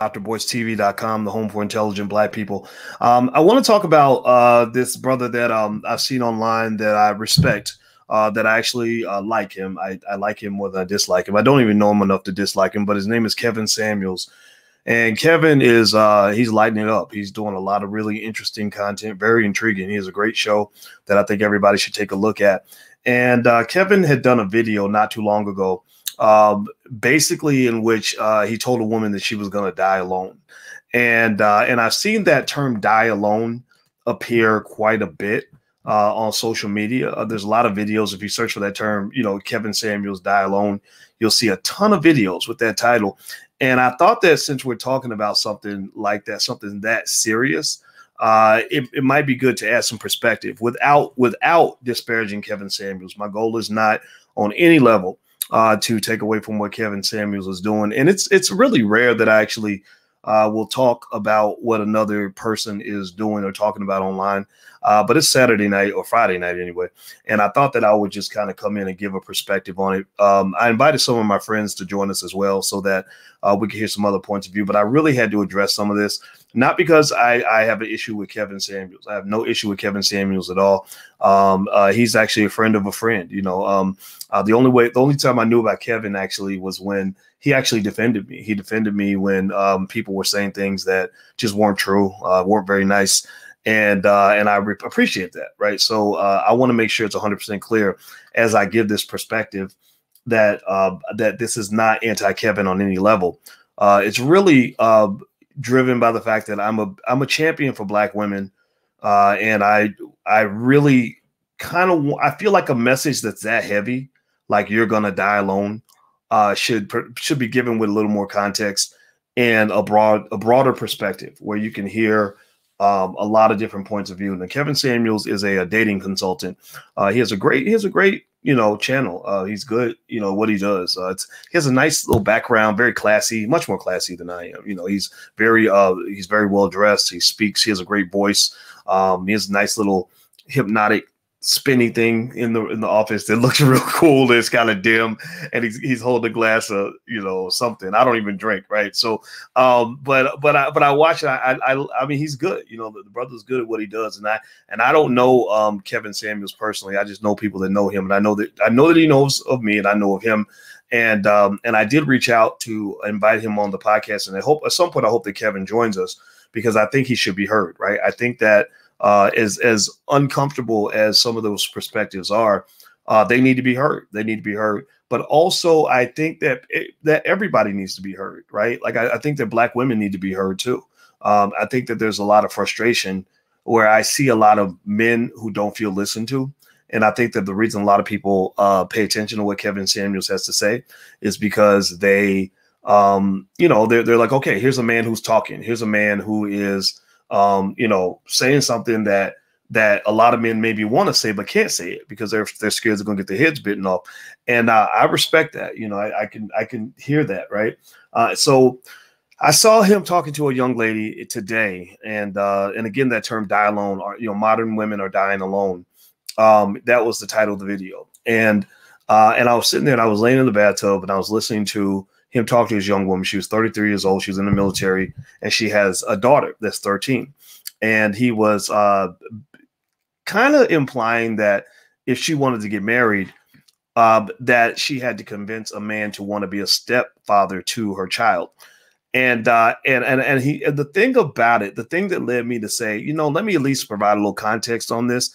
DrBoysTV.com, the home for intelligent Black people. I want to talk about this brother that I've seen online that I respect, that I actually like him. I like him more than I dislike him. I don't even know him enough to dislike him, but his name is Kevin Samuels. And Kevin is he's lighting it up. He's doing a lot of really interesting content, very intriguing. He has a great show that I think everybody should take a look at. And Kevin had done a video not too long ago, basically in which he told a woman that she was going to die alone. And I've seen that term "die alone" appear quite a bit on social media. There's a lot of videos. If you search for that term, Kevin Samuels "die alone," you'll see a ton of videos with that title. And I thought that since we're talking about something like that, something that serious, it might be good to add some perspective without disparaging Kevin Samuels. My goal is not on any level to take away from what Kevin Samuels is doing. And it's really rare that I actually will talk about what another person is doing or talking about online. But it's Saturday night or Friday night anyway. And I thought that I would just kind of come in and give a perspective on it. I invited some of my friends to join us as well so that we could hear some other points of view. But I really had to address some of this, not because I have an issue with Kevin Samuels. I have no issue with Kevin Samuels at all. He's actually a friend of a friend. The only time I knew about Kevin actually was when he actually defended me. He defended me when people were saying things that just weren't true, weren't very nice. And I appreciate that. Right. So I want to make sure it's 100% clear as I give this perspective that that this is not anti-Kevin on any level. It's really driven by the fact that I'm a champion for Black women. And I really I feel like a message that's that heavy, like "you're going to die alone," should be given with a little more context and a broader perspective where you can hear a lot of different points of view. And Kevin Samuels is a dating consultant. He has a great channel. He's good, what he does. He has a nice little background, very classy, much more classy than I am. He's very well dressed. He speaks. He has a great voice. He has a nice little hypnotic spinny thing in the office that looks real cool. It's kind of dim, and he's holding a glass of something. I don't even drink, right? So but I watch it. I mean, he's good. The brother's good at what he does, and I don't know Kevin Samuels personally. I just know people that know him, and I know that he knows of me, and I know of him. And I did reach out to invite him on the podcast, and I hope at some point that Kevin joins us, because I think he should be heard, right? I think that as uncomfortable as some of those perspectives are, they need to be heard. They need to be heard. But also, I think that everybody needs to be heard, right? Like I think that Black women need to be heard too. I think that there's a lot of frustration where I see a lot of men who don't feel listened to. And I think that the reason a lot of people pay attention to what Kevin Samuels has to say is because they're like, okay, here's a man who's talking. Here's a man who is saying something that a lot of men maybe want to say but can't say it because they're scared they're going to get their heads bitten off. And I respect that. I can hear that, right? So I saw him talking to a young lady today, and again, that term "die alone," or modern women are dying alone. That was the title of the video, and I was sitting there and I was laying in the bathtub and I was listening to him talk to his young woman. She was 33 years old. She was in the military, and she has a daughter that's 13. And he was kind of implying that if she wanted to get married, that she had to convince a man to want to be a stepfather to her child. And the thing about it, the thing that led me to say, let me at least provide a little context on this,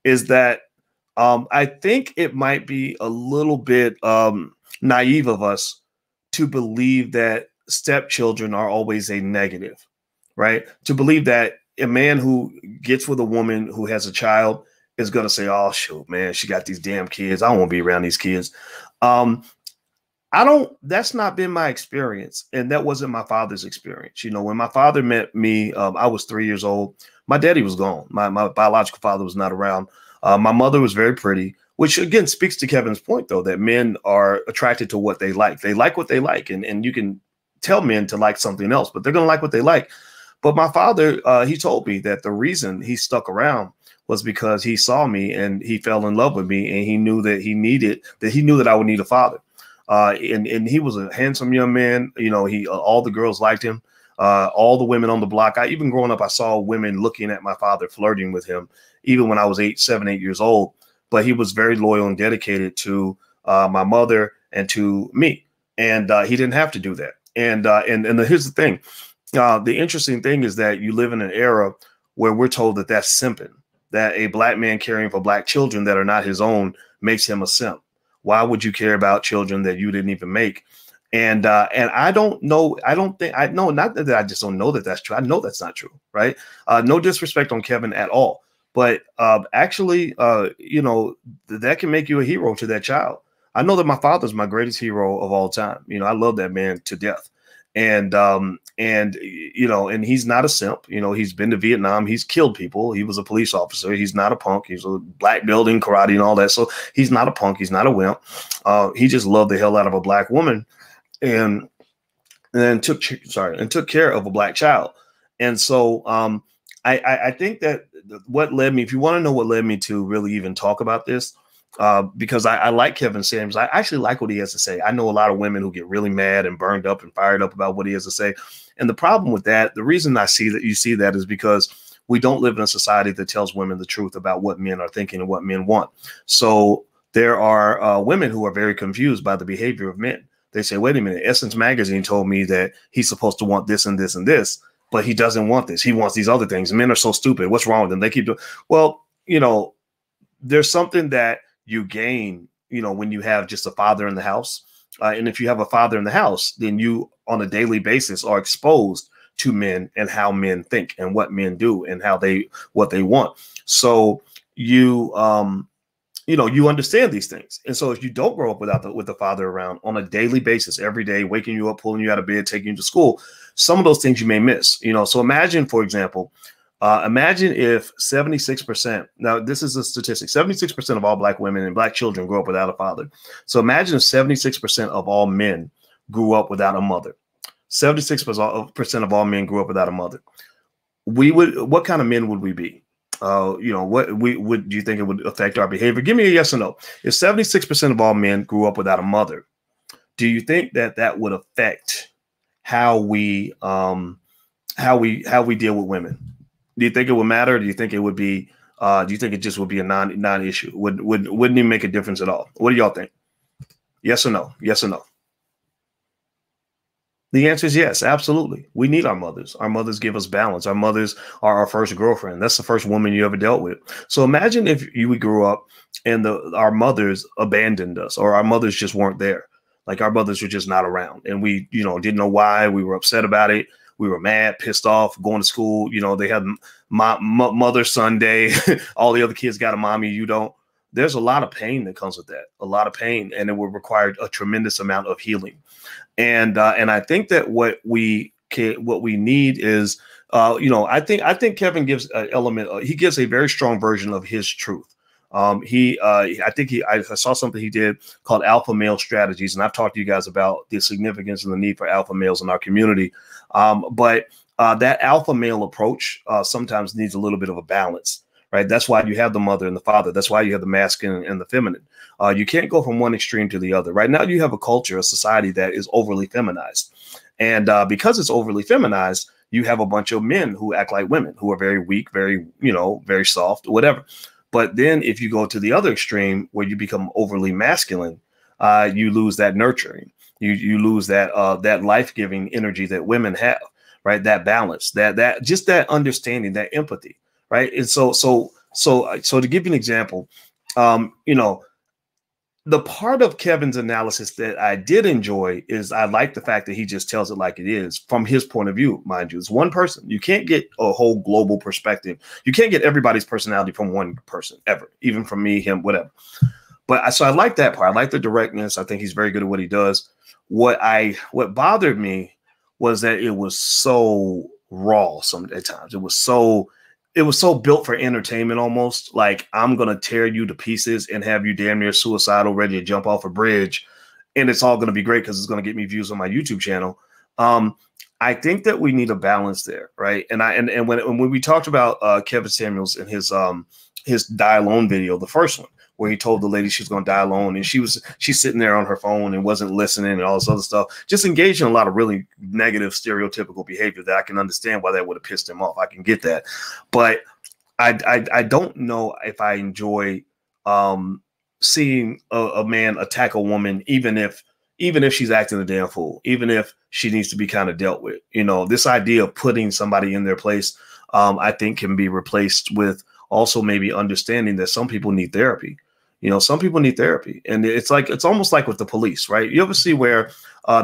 is that I think it might be a little bit naive of us to believe that stepchildren are always a negative, right? To believe that a man who gets with a woman who has a child is going to say, "Oh, shoot, man, she got these damn kids. I don't want to be around these kids." That's not been my experience. And that wasn't my father's experience. When my father met me, I was 3 years old. My daddy was gone. My biological father was not around. My mother was very pretty, which again speaks to Kevin's point, though, that men are attracted to what they like. They like what they like. And you can tell men to like something else, but they're going to like what they like. But my father, he told me that the reason he stuck around was because he saw me and he fell in love with me, and he knew that he knew that I would need a father. And he was a handsome young man. All the girls liked him. All the women on the block. Even growing up, I saw women looking at my father, flirting with him, even when I was 7, 8 years old. But he was very loyal and dedicated to my mother and to me, and he didn't have to do that. And here's the thing: the interesting thing is that you live in an era where we're told that that's simping, that a black man caring for black children that are not his own makes him a simp. Why would you care about children that you didn't even make? And I don't know. I don't think I know. Not that I just don't know that that's true. I know that's not true. Right. No disrespect on Kevin at all. But actually, you know, that can make you a hero to that child. I know that my father's my greatest hero of all time. You know, I love that man to death. And you know, and he's not a simp. You know, he's been to Vietnam. He's killed people. He was a police officer. He's not a punk. He's a black belt in karate and all that. So he's not a punk. He's not a wimp. He just loved the hell out of a black woman, and took care of a black child. And so I think that what led me, if you want to know what led me to really even talk about this, because I like Kevin Samuels. I actually like what he has to say. I know a lot of women who get really mad and burned up and fired up about what he has to say. And the problem with that, the reason I see that you see that is because we don't live in a society that tells women the truth about what men are thinking and what men want. So there are women who are very confused by the behavior of men. They say, wait a minute, Essence Magazine told me that he's supposed to want this and this and this, but he doesn't want this. He wants these other things. Men are so stupid. What's wrong with them? They keep doing, well, you know, there's something that you gain, you know, when you have just a father in the house. And if you have a father in the house, then you on a daily basis are exposed to men and how men think and what men do and what they want. So you know, you understand these things. And so if you don't grow up with the father around on a daily basis, every day, waking you up, pulling you out of bed, taking you to school, some of those things you may miss, you know. So imagine, for example, imagine if 76%, now this is a statistic, 76% of all black women and black children grew up without a father. So imagine if 76% of all men grew up without a mother. 76% of all men grew up without a mother. What kind of men would we be? You know, do you think it would affect our behavior? Give me a yes or no. If 76% of all men grew up without a mother, do you think that would affect how we deal with women? Do you think it would matter? Or do you think it would be? Do you think it just would be a non-issue? Wouldn't it make a difference at all? What do y'all think? Yes or no? Yes or no? The answer is yes, absolutely. We need our mothers. Our mothers give us balance. Our mothers are our first girlfriend. That's the first woman you ever dealt with. So imagine if we grew up and our mothers abandoned us, or our mothers just weren't there. Like our mothers were just not around, and we, you know, didn't know why. We were upset about it. We were mad, pissed off, going to school. You know, they had Mother Sunday. All the other kids got a mommy. You don't. There's a lot of pain that comes with that, a lot of pain, and it would require a tremendous amount of healing. And I think that what we need is, you know, I think Kevin gives an element. He gives a very strong version of his truth. I saw something he did called Alpha Male Strategies, and I've talked to you guys about the significance and the need for alpha males in our community. But that alpha male approach sometimes needs a little bit of a balance. Right. That's why you have the mother and the father. That's why you have the masculine and the feminine. You can't go from one extreme to the other. Right now, you have a culture, a society that is overly feminized. And because it's overly feminized, you have a bunch of men who act like women, who are very weak, very, you know, very soft, whatever. But then if you go to the other extreme where you become overly masculine, you lose that nurturing. You lose that life-giving energy that women have. Right. That balance, that just that understanding, that empathy. Right. And so to give you an example, you know, the part of Kevin's analysis that I did enjoy is I like the fact that he just tells it like it is from his point of view. Mind you, it's one person. You can't get a whole global perspective. You can't get everybody's personality from one person ever, even from me, him, whatever. But so I like that part. I like the directness. I think he's very good at what he does. What bothered me was that it was so raw at times. It was so built for entertainment, almost like I'm going to tear you to pieces and have you damn near suicidal, ready to jump off a bridge. And it's all going to be great because it's going to get me views on my YouTube channel. I think that we need a balance there. Right. And when we talked about Kevin Samuels and his Die Alone video, the first one, where he told the lady she's going to die alone, and she's sitting there on her phone and wasn't listening and all this other stuff, just engaged in a lot of really negative stereotypical behavior that I can understand why that would have pissed him off. I can get that, but I don't know if I enjoy seeing a man attack a woman, even if she's acting a damn fool, even if she needs to be kind of dealt with. You know, this idea of putting somebody in their place, I think can be replaced with also maybe understanding that some people need therapy. You know, some people need therapy. And it's almost like with the police, right? You ever see where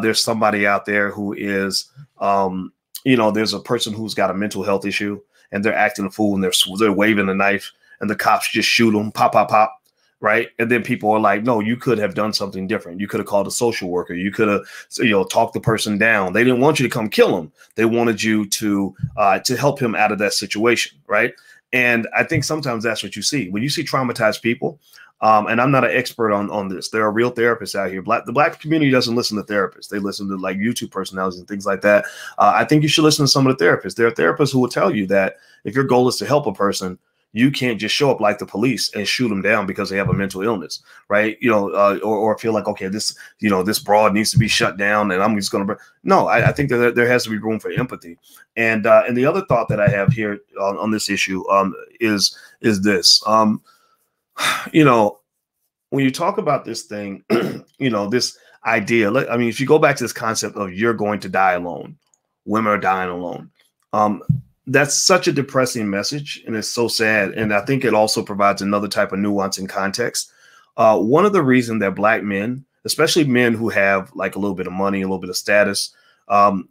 there's somebody out there who is, you know, there's a person who's got a mental health issue and they're acting a fool and they're waving a knife and the cops just shoot them, pop, pop, pop. Right. And then people are like, no, you could have done something different. You could have called a social worker. You could have, you know, talked the person down. They didn't want you to come kill him. They wanted you to help him out of that situation. Right. And I think sometimes that's what you see when you see traumatized people. And I'm not an expert on this. There are real therapists out here. The black community doesn't listen to therapists. They listen to like YouTube personalities and things like that. I think you should listen to some of the therapists. There are therapists who will tell you that if your goal is to help a person, you can't just show up like the police and shoot them down because they have a mental illness, right? You know, or feel like, okay, this broad needs to be shut down and I'm just going to. No, I think that there has to be room for empathy. And the other thought that I have here on this issue is this. You know, when you talk about this thing, you know, this idea, I mean, if you go back to this concept of you're going to die alone, women are dying alone. That's such a depressing message, and it's so sad. And I think it also provides another type of nuance and context. One of the reasons that black men, especially men who have like a little bit of money, a little bit of status,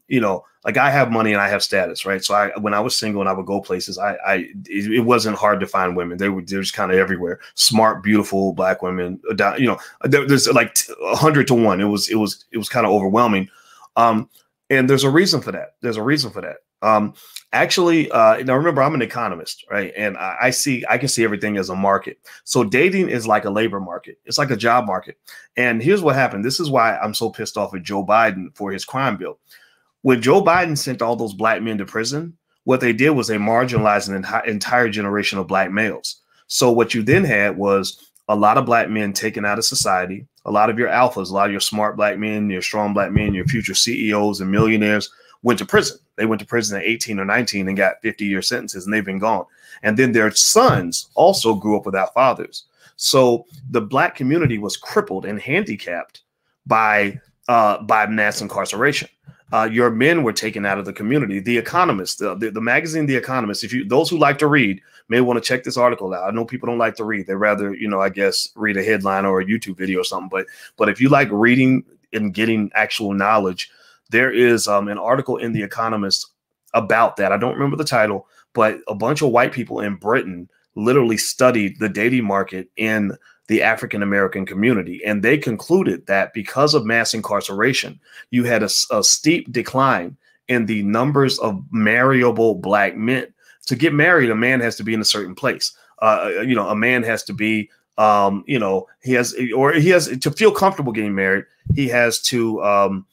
you know, like I have money and I have status, right? So when I was single and I would go places, it wasn't hard to find women. They were just kind of everywhere. Smart, beautiful black women. You know, there's like 100 to 1. It was kind of overwhelming. And there's a reason for that. There's a reason for that. Actually, now remember, I'm an economist, right? And I can see everything as a market. So dating is like a labor market. It's like a job market. And here's what happened. This is why I'm so pissed off at Joe Biden for his crime bill. When Joe Biden sent all those black men to prison, what they did was they marginalized an entire generation of black males. So what you then had was a lot of black men taken out of society, a lot of your alphas, a lot of your smart black men, your strong black men, your future CEOs and millionaires went to prison. They went to prison at 18 or 19 and got 50-year sentences, and they've been gone. And then their sons also grew up without fathers. So the black community was crippled and handicapped by mass incarceration. Your men were taken out of the community. The Economist, the magazine, The Economist, those who like to read may want to check this article out. I know people don't like to read. They rather, you know, I guess, read a headline or a YouTube video or something. But if you like reading and getting actual knowledge, there is an article in The Economist about that. I don't remember the title, but a bunch of white people in Britain literally studied the dating market in the African-American community. And they concluded that because of mass incarceration, you had a steep decline in the numbers of marriable black men. To get married, a man has to be in a certain place. You know, a man has to be, you know, he has to feel comfortable getting married. He has to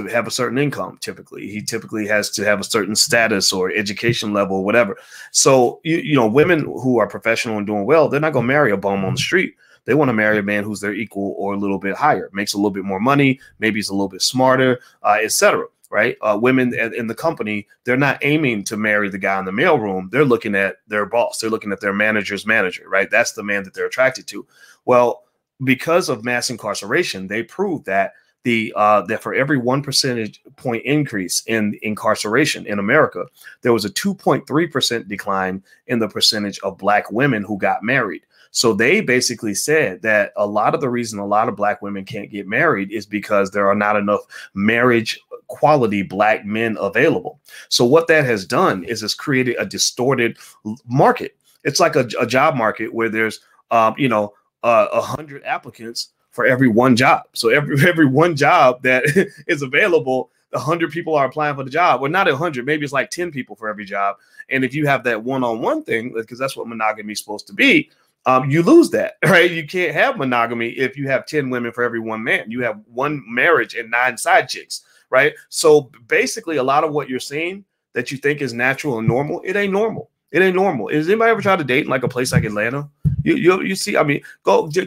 have a certain income. He typically has to have a certain status or education level or whatever. So, you know, women who are professional and doing well, they're not going to marry a bum on the street. They want to marry a man who's their equal or a little bit higher, makes a little bit more money, maybe he's a little bit smarter, etc. Right? Women in the company, they're not aiming to marry the guy in the mailroom. They're looking at their boss. They're looking at their manager's manager, right? That's the man that they're attracted to. Well, because of mass incarceration, they proved that that for every 1 percentage point increase in incarceration in America, there was a 2.3% decline in the percentage of black women who got married. So they basically said that a lot of the reason a lot of black women can't get married is because there are not enough marriage quality black men available. So what that has done is it's created a distorted market. It's like a job market where there's, 100 applicants for every one job. So every one job that is available, 100 people are applying for the job. Well, not 100, maybe it's like 10 people for every job. And if you have that one-on-one thing, because that's what monogamy is supposed to be, you lose that, right? You can't have monogamy if you have 10 women for every one man. You have one marriage and 9 side chicks, right? So basically a lot of what you're seeing that you think is natural and normal, it ain't normal. It ain't normal. Has anybody ever tried to date in like a place like Atlanta? You see, I mean,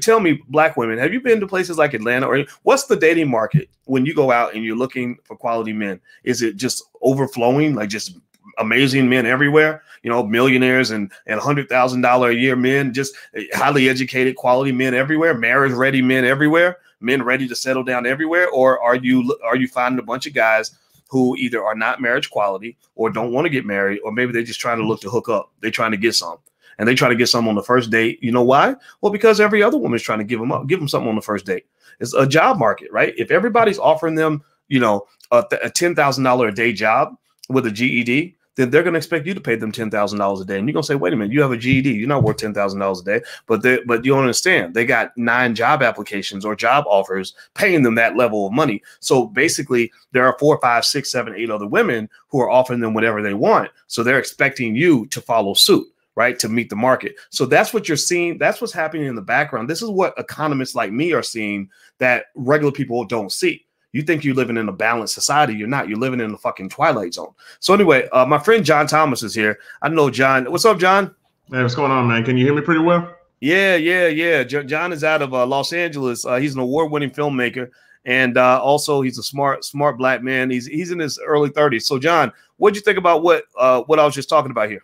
tell me, black women, have you been to places like Atlanta, or what's the dating market when you go out and you're looking for quality men? Is it just overflowing, like just amazing men everywhere? You know, millionaires and $100,000 a year men, just highly educated, quality men everywhere, marriage ready men everywhere, men ready to settle down everywhere? Or are you finding a bunch of guys who either are not marriage quality or don't want to get married, or maybe they're just trying to look to hook up? They're trying to get some. And they try to get some on the first date. You know why? Well, because every other woman is trying to give them something on the first date. It's a job market, right? If everybody's offering them, you know, a $10,000 a day job with a GED, then they're going to expect you to pay them $10,000 a day. And you're going to say, wait a minute, you have a GED. You're not worth $10,000 a day. But you don't understand. They got 9 job applications or job offers paying them that level of money. So basically, there are 4, 5, 6, 7, 8 other women who are offering them whatever they want. So they're expecting you to follow suit, right, to meet the market. So that's what you're seeing. That's what's happening in the background. This is what economists like me are seeing that regular people don't see. You think you're living in a balanced society. You're not. You're living in the fucking twilight zone. So anyway, my friend John Thomas is here. I know John. What's up, John? Hey, what's going on, man? Can you hear me pretty well? Yeah. John is out of Los Angeles. He's an award-winning filmmaker, and also he's a smart black man. He's in his early 30s. So John, what'd you think about what I was just talking about here?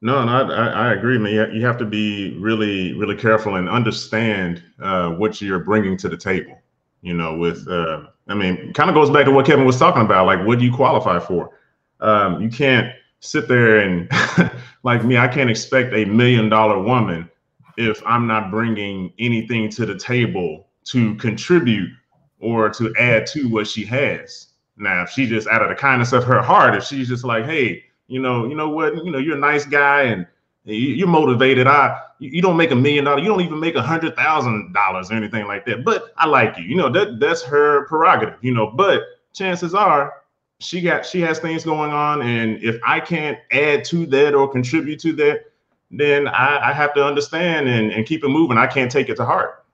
No, I agree, man. You have to be really, really careful and understand what you're bringing to the table. You know, with I mean, kind of goes back to what Kevin was talking about. Like, what do you qualify for? You can't sit there and like me, I can't expect $1 million woman if I'm not bringing anything to the table to contribute or to add to what she has. Now, if she just out of the kindness of her heart, if she's just like, hey, you know what, you're a nice guy and you're motivated. You don't make $1 million. You don't even make $100,000 or anything like that. But I like you. That's her prerogative. But chances are she has things going on, and if I can't add to that or contribute to that, then I have to understand and keep it moving. I can't take it to heart.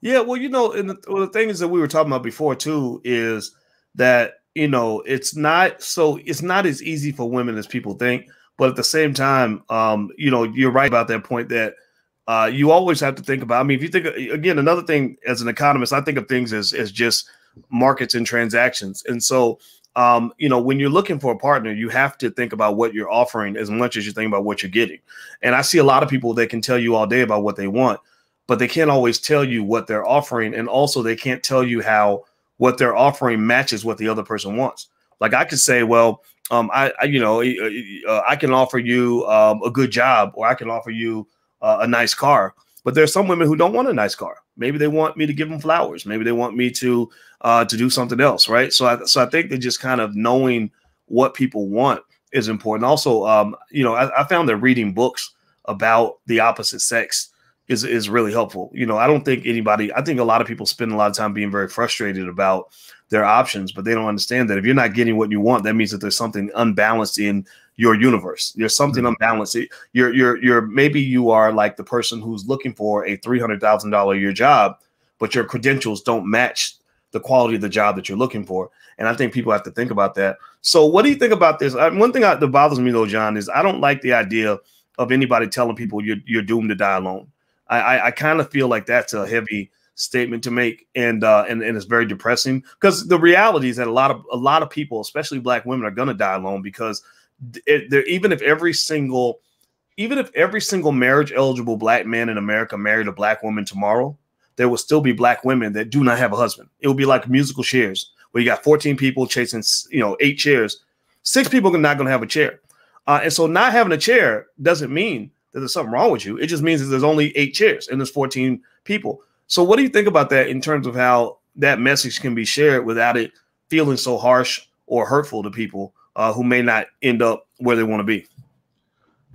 Yeah, well, and the thing is that we were talking about before too is that it's not as easy for women as people think. But at the same time, you're right about that point that you always have to think about. I mean, if you think, again, another thing as an economist, I think of things as just markets and transactions. And so, when you're looking for a partner, you have to think about what you're offering as much as you think about what you're getting. And I see a lot of people that can tell you all day about what they want, but they can't always tell you what they're offering. And also they can't tell you how what they're offering matches what the other person wants. Like I could say, well, I can offer you a good job, or I can offer you a nice car. But there's some women who don't want a nice car. Maybe they want me to give them flowers. Maybe they want me to do something else, right? So I think that just kind of knowing what people want is important. Also, I found that reading books about the opposite sex is really helpful. I think a lot of people spend a lot of time being very frustrated about their options, but they don't understand that if you're not getting what you want, that means that there's something unbalanced in your universe. There's something unbalanced. Maybe you are like the person who's looking for a $300,000 a year job, but your credentials don't match the quality of the job that you're looking for. And I think people have to think about that. So what do you think about this? One thing that bothers me though, John, is I don't like the idea of anybody telling people you're doomed to die alone. I kind of feel like that's a heavy statement to make, and it's very depressing, because the reality is that a lot of people, especially black women, are going to die alone, because even if every single marriage eligible black man in America married a black woman tomorrow, there will still be black women that do not have a husband. It will be like musical chairs where you got 14 people chasing 8 chairs. 6 people are not going to have a chair, and so not having a chair doesn't mean that there's something wrong with you. It just means that there's only 8 chairs and there's 14 people. So what do you think about that in terms of how that message can be shared without it feeling so harsh or hurtful to people who may not end up where they want to be?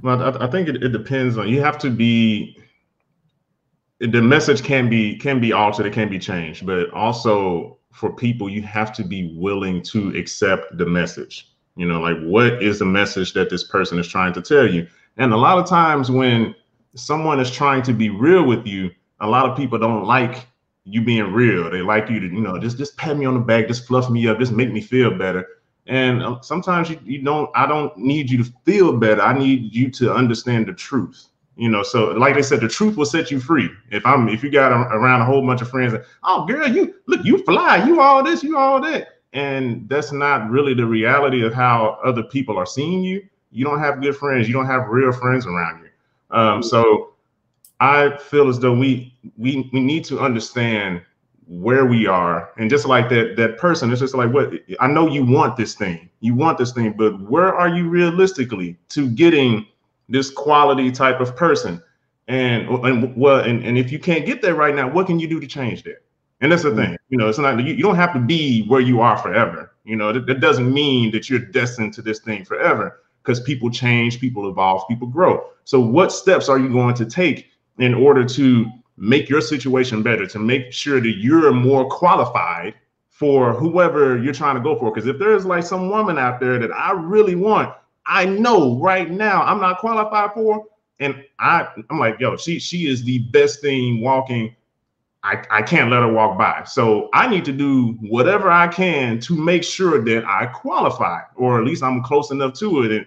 Well, I think it depends on, you have to be, the message can be altered, it can be changed, but also for people, you have to be willing to accept the message. Like, what is the message that this person is trying to tell you? And a lot of times when someone is trying to be real with you, a lot of people don't like you being real. They like you to, just pat me on the back, just fluff me up, just make me feel better. And sometimes I don't need you to feel better. I need you to understand the truth. You know, so like they said, the truth will set you free. If you got around a whole bunch of friends, oh girl, you fly, you all this, you all that. And that's not really the reality of how other people are seeing you. You don't have good friends. You don't have real friends around you. So I feel as though we need to understand where we are. And just like that person, it's just like, what, I know you want this thing, but where are you realistically to getting this quality type of person? And if you can't get there right now, what can you do to change that? And that's the thing, you know, it's not, you don't have to be where you are forever. You know, that doesn't mean that you're destined to this thing forever, because people change, people evolve, people grow. So what steps are you going to take in order to make your situation better, to make sure that you're more qualified for whoever you're trying to go for? Because if there's like some woman out there that I really want, I know right now I'm not qualified for, and I'm like, yo, she is the best thing walking. I can't let her walk by. So I need to do whatever I can to make sure that I qualify, or at least I'm close enough to it. And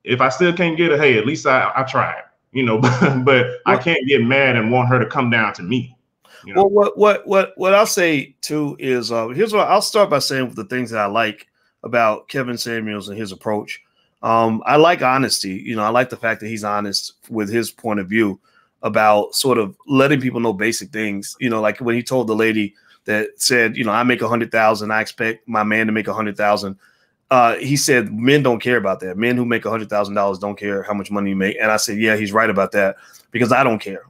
if I still can't get her, hey, at least I tried, you know, but I can't get mad and want her to come down to me. You know? Well, what I'll say too is, here's what I'll start by saying with the things that I like about Kevin Samuels and his approach. I like honesty. You know, I like the fact that he's honest with his point of view about sort of letting people know basic things. You know, like when he told the lady that said, you know, I make 100,000, I expect my man to make 100,000. He said men don't care about that. Men who make $100,000 don't care how much money you make. And I said, yeah, he's right about that, because I don't care.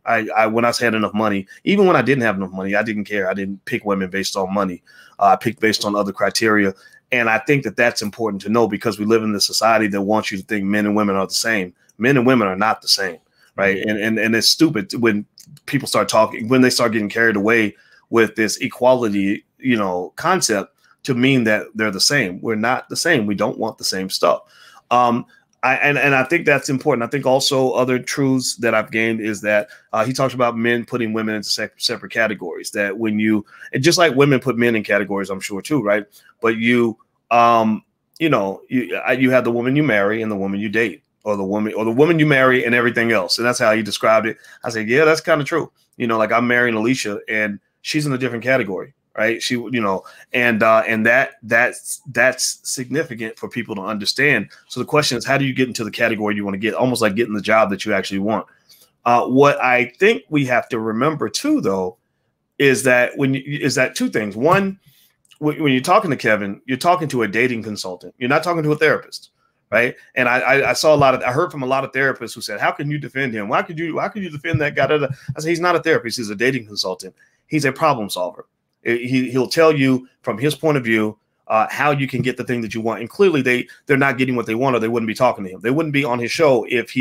When I had enough money, even when I didn't have enough money, I didn't care. I didn't pick women based on money. I picked based on other criteria. And I think that that's important to know, because we live in this society that wants you to think men and women are the same. Men and women are not the same. Right. And it's stupid when people start talking, when they start getting carried away with this equality, you know, concept, to mean that they're the same. We're not the same. We don't want the same stuff. I think that's important. I think also other truths that I've gained is that he talks about men putting women into separate categories, that when you, and just like women put men in categories, I'm sure too, right? But you have the woman you marry and the woman you date, or the woman you marry and everything else. And that's how he described it. I said, yeah, that's kind of true. You know, like I'm marrying Alicia and she's in a different category, right? She, you know, and that's significant for people to understand. So the question is, how do you get into the category you want to get? Almost like getting the job that you actually want. What I think we have to remember too, though, is that two things. One, when you're talking to Kevin, you're talking to a dating consultant. You're not talking to a therapist. Right. And I heard from a lot of therapists who said, how can you defend him? Why could you defend that guy? I said, he's not a therapist. He's a dating consultant. He's a problem solver. He'll tell you from his point of view how you can get the thing that you want. And clearly they're not getting what they want, or they wouldn't be talking to him. They wouldn't be on his show if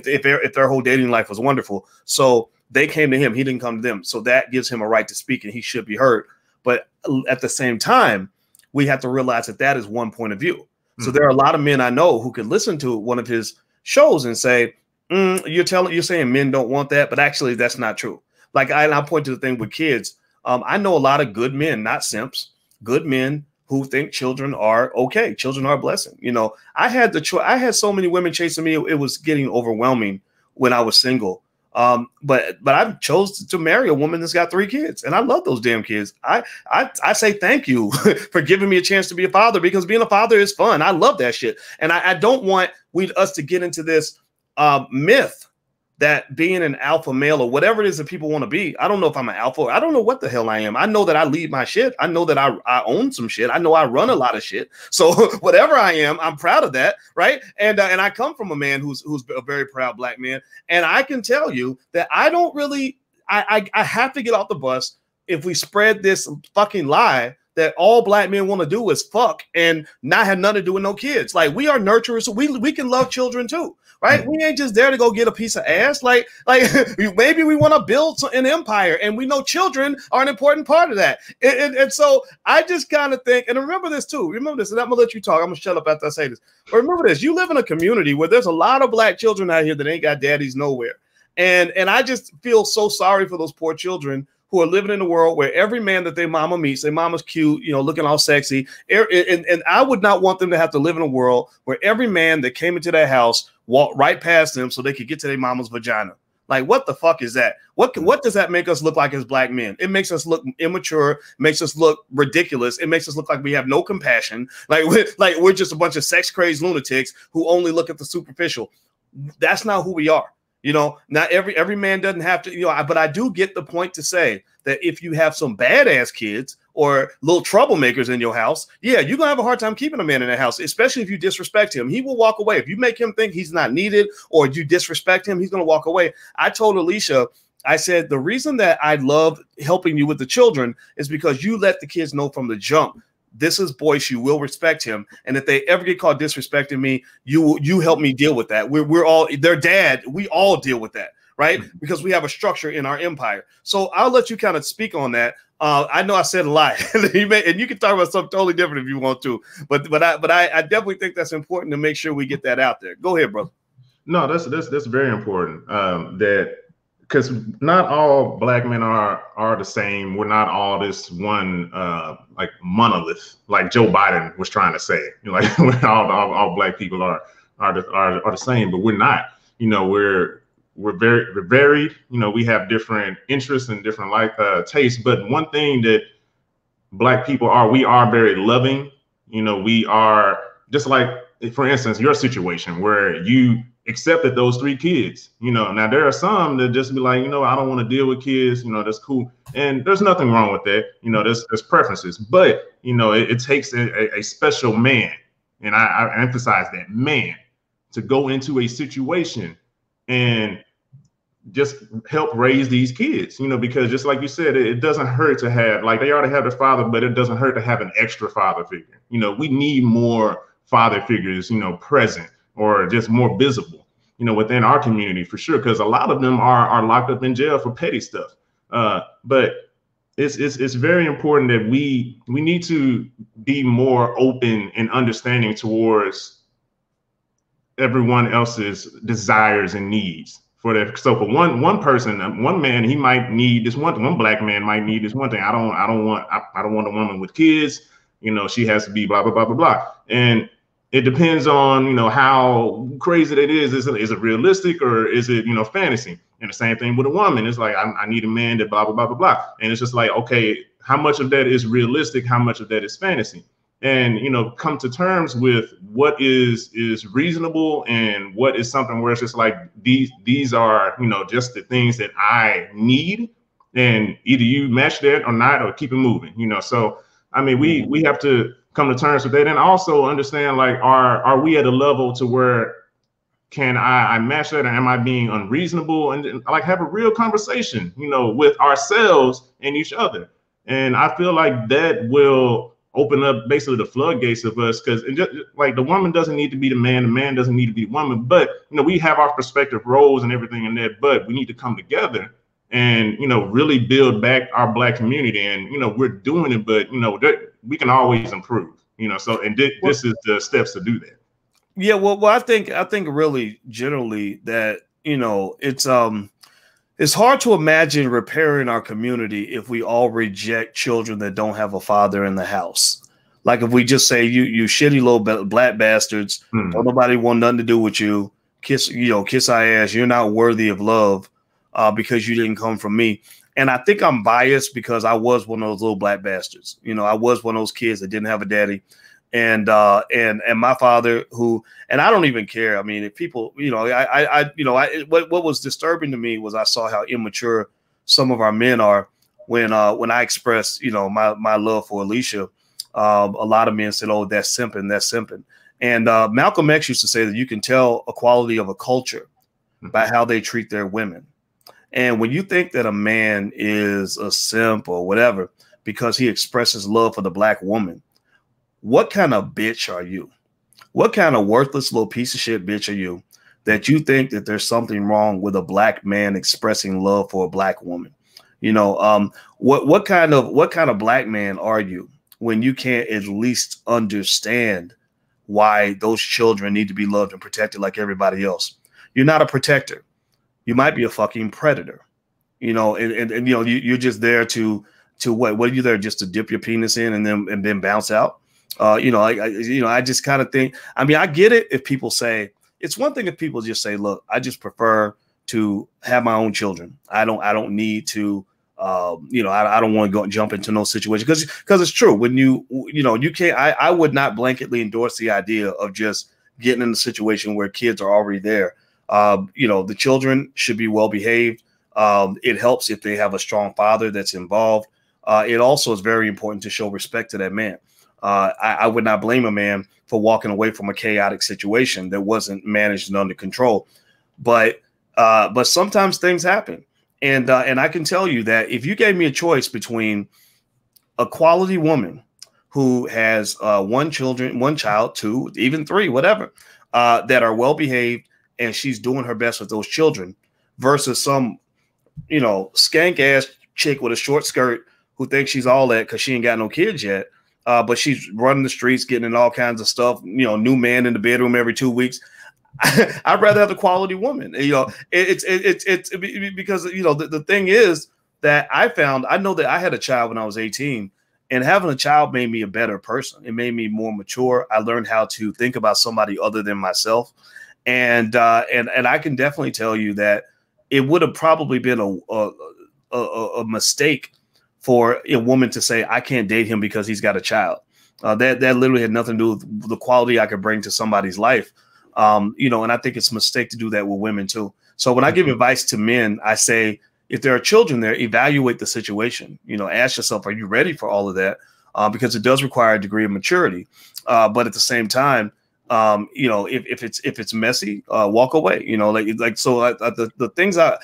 their whole dating life was wonderful. So they came to him. He didn't come to them. So that gives him a right to speak, and he should be heard. But at the same time, we have to realize that is one point of view. So there are a lot of men I know who could listen to one of his shows and say, you're saying men don't want that, but actually that's not true. Like I'll point to the thing with kids. I know a lot of good men, not simps, good men who think children are okay. Children are a blessing. You know, I had so many women chasing me. It was getting overwhelming when I was single. But I chose to marry a woman that's got 3 kids, and I love those damn kids. I say thank you for giving me a chance to be a father, because being a father is fun. I love that shit. And I don't want us to get into this myth that being an alpha male or whatever it is that people want to be. I don't know if I'm an alpha. I don't know what the hell I am. I know that I lead my shit. I know that I own some shit. I know I run a lot of shit. So whatever I am, I'm proud of that, right? And I come from a man who's a very proud black man. And I can tell you that I don't really, I have to get off the bus if we spread this fucking lie that all black men want to do is fuck and not have nothing to do with no kids. Like, we are nurturers. So we can love children too, right? We ain't just there to go get a piece of ass. Like maybe we want to build an empire, and we know children are an important part of that. And so I just kind of think, and remember this too. Remember this, and I'm gonna let you talk. I'm gonna shut up after I say this. But remember this: you live in a community where there's a lot of black children out here that ain't got daddies nowhere, and I just feel so sorry for those poor children who are living in a world where every man that their mama meets, their mama's cute, you know, looking all sexy. And I would not want them to have to live in a world where every man that came into their house walked right past them so they could get to their mama's vagina. Like, what the fuck is that? What does that make us look like as black men? It makes us look immature, makes us look ridiculous. It makes us look like we have no compassion. Like we're just a bunch of sex crazed lunatics who only look at the superficial. That's not who we are. You know, not every man doesn't have to, you know, but I do get the point to say that if you have some badass kids or little troublemakers in your house, yeah, you're gonna have a hard time keeping a man in the house, especially if you disrespect him. He will walk away. If you make him think he's not needed or you disrespect him, he's gonna walk away. I told Alicia, I said, the reason that I love helping you with the children is because you let the kids know from the jump, this is Boyce, you will respect him. And if they ever get caught disrespecting me, you help me deal with that. We're all their dad. We all deal with that, right? Because we have a structure in our empire. So I'll let you kind of speak on that. I know I said a lot, and you can talk about something totally different if you want to, but I definitely think that's important to make sure we get that out there. Go ahead, brother. No, that's very important. That because not all black men are the same. We're not all this one like monolith, like Joe Biden was trying to say. You know, like we're all black people are the same, but we're not. You know, we're varied. You know, we have different interests and different tastes. But one thing that black people are, we are very loving. You know, we are just like, for instance, your situation where you accepted those 3 kids. You know, now there are some that just be like, you know, I don't want to deal with kids. You know, that's cool, and there's nothing wrong with that. You know, there's preferences, but you know, it takes a special man, and I emphasize that, man, to go into a situation and just help raise these kids, you know, because just like you said, it doesn't hurt to have, like, they already have their father, but it doesn't hurt to have an extra father figure. You know, we need more father figures, you know, present or just more visible, you know, within our community for sure, because a lot of them are locked up in jail for petty stuff. But it's very important that we need to be more open and understanding towards everyone else's desires and needs. So for one person, one man, he might need this one thing. One black man might need this one thing. I don't want a woman with kids. You know, she has to be blah blah blah blah blah. And it depends on, you know, how crazy that is. Is it realistic or is it, you know, fantasy? And the same thing with a woman. It's like I need a man that blah blah blah blah blah. And it's just like, okay, how much of that is realistic? How much of that is fantasy? And, you know, come to terms with what is reasonable and what is something where it's just like these are, you know, just the things that I need, and either you match that or not, or keep it moving, you know. So I mean, we have to come to terms with that, and also understand, like, are we at a level to where can I match that, or am I being unreasonable? And like have a real conversation, you know, with ourselves and each other. And I feel like that will open up basically the floodgates of us, because like the woman doesn't need to be the man doesn't need to be the woman, but you know, we have our respective roles and everything in that, but we need to come together and, you know, really build back our black community. And, you know, we're doing it, but you know, we can always improve, you know, so, and this is the steps to do that. Yeah, well, I think really generally that, you know, it's hard to imagine repairing our community if we all reject children that don't have a father in the house. Like if we just say, you shitty little black bastards, don't nobody want nothing to do with you, kiss our ass, you're not worthy of love because you didn't come from me. And I think I'm biased because I was one of those little black bastards. You know, I was one of those kids that didn't have a daddy. And my father, who, and I don't even care. I mean, if people, you know, what was disturbing to me was I saw how immature some of our men are when I expressed, you know, my love for Alicia. A lot of men said, "Oh, that's simping." And Malcolm X used to say that you can tell a quality of a culture by how they treat their women. And when you think that a man is a simp or whatever because he expresses love for the black woman, what kind of bitch are you? What kind of worthless little piece of shit bitch are you that you think that there's something wrong with a black man expressing love for a black woman? You know, what kind of black man are you when you can't at least understand why those children need to be loved and protected like everybody else? You're not a protector. You might be a fucking predator. You know, and you know, you're just there to what are you there just to dip your penis in and then bounce out? You know, I just kind of think, I mean, I get it if people say, it's one thing if people just say, look, I just prefer to have my own children. I don't need to, you know, I don't want to go and jump into no situation because it's true. When you know, you can't, I would not blanketly endorse the idea of just getting in a situation where kids are already there. You know, the children should be well behaved. It helps if they have a strong father that's involved. It also is very important to show respect to that man. I would not blame a man for walking away from a chaotic situation that wasn't managed and under control. But sometimes things happen. And I can tell you that if you gave me a choice between a quality woman who has one child, two, even three, whatever, that are well behaved and she's doing her best with those children versus some, you know, skank ass chick with a short skirt who thinks she's all that because she ain't got no kids yet. But she's running the streets, getting in all kinds of stuff, you know, new man in the bedroom every 2 weeks. I'd rather have the quality woman. You know, it's because, you know, the thing is that I know that I had a child when I was 18, and having a child made me a better person. It made me more mature. I learned how to think about somebody other than myself. And I can definitely tell you that it would have probably been a mistake for a woman to say, I can't date him because he's got a child. That literally had nothing to do with the quality I could bring to somebody's life. You know, and I think it's a mistake to do that with women too. So when I give advice to men, I say, if there are children there, evaluate the situation. You know, ask yourself, are you ready for all of that? Because it does require a degree of maturity. But at the same time, you know, if it's messy, walk away. You know, the things I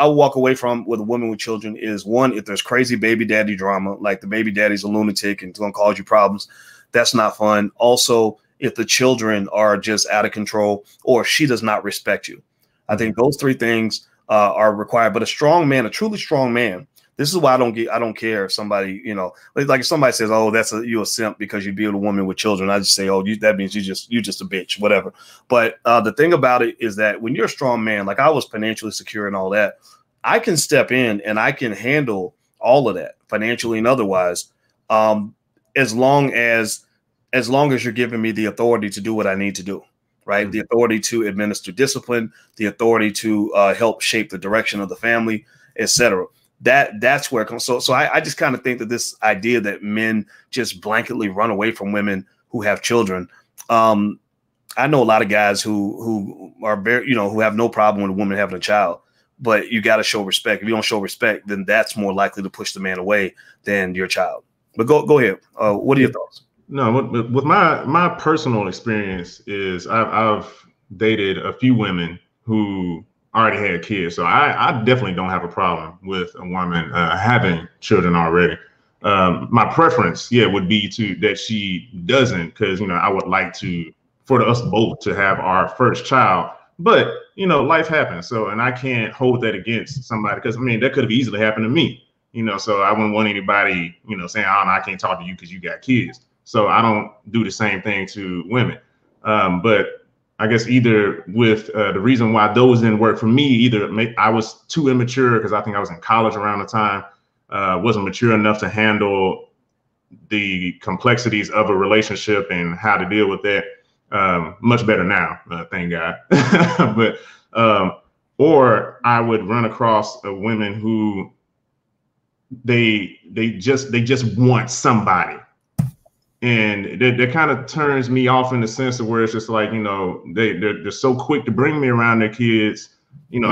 walk away from with a woman with children is, one, if there's crazy baby daddy drama, like the baby daddy's a lunatic and it's gonna cause you problems, that's not fun. Also, if the children are just out of control or she does not respect you. I think those three things are required. But a strong man, a truly strong man, this is why I don't care if somebody, you know, like if somebody says, oh, you're a simp because you be with a woman with children. I just say, oh, that means you just a bitch, whatever. But the thing about it is that when you're a strong man, like I was financially secure and all that, I can step in and I can handle all of that financially and otherwise, as long as you're giving me the authority to do what I need to do, right? Mm-hmm. The authority to administer discipline, the authority to help shape the direction of the family, etc. That's where it comes. So I just kind of think that this idea that men just blanketly run away from women who have children. I know a lot of guys who are very, you know, who have no problem with a woman having a child, but you got to show respect. If you don't show respect, then that's more likely to push the man away than your child. But go ahead. What are your thoughts? No, with my personal experience is I've dated a few women who already had kids. So I definitely don't have a problem with a woman having children already. My preference, would be that she doesn't, because, you know, I would like for us both to have our first child. But, you know, life happens. So, and I can't hold that against somebody, because, I mean, that could have easily happened to me, you know, so I wouldn't want anybody, you know, saying, oh, no, I can't talk to you because you got kids. So I don't do the same thing to women. But I guess either with the reason why those didn't work for me, either I was too immature, because I think I was in college around the time, wasn't mature enough to handle the complexities of a relationship and how to deal with that. Much better now, thank God. But or I would run across women who they just want somebody. And that kind of turns me off in the sense of where it's just like, you know, they're so quick to bring me around their kids. You know,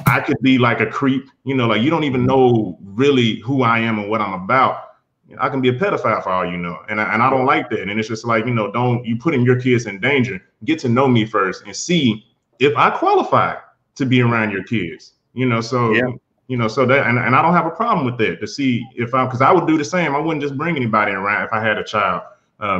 I could be like a creep, you know, like you don't even know really who I am and what I'm about. I can be a pedophile for all you know. And I don't like that. And it's just like, you know, don't you putting your kids in danger. Get to know me first and see if I qualify to be around your kids, you know, so. Yeah. You know, so that, and I don't have a problem with that, to see if because I would do the same. I wouldn't just bring anybody around if I had a child,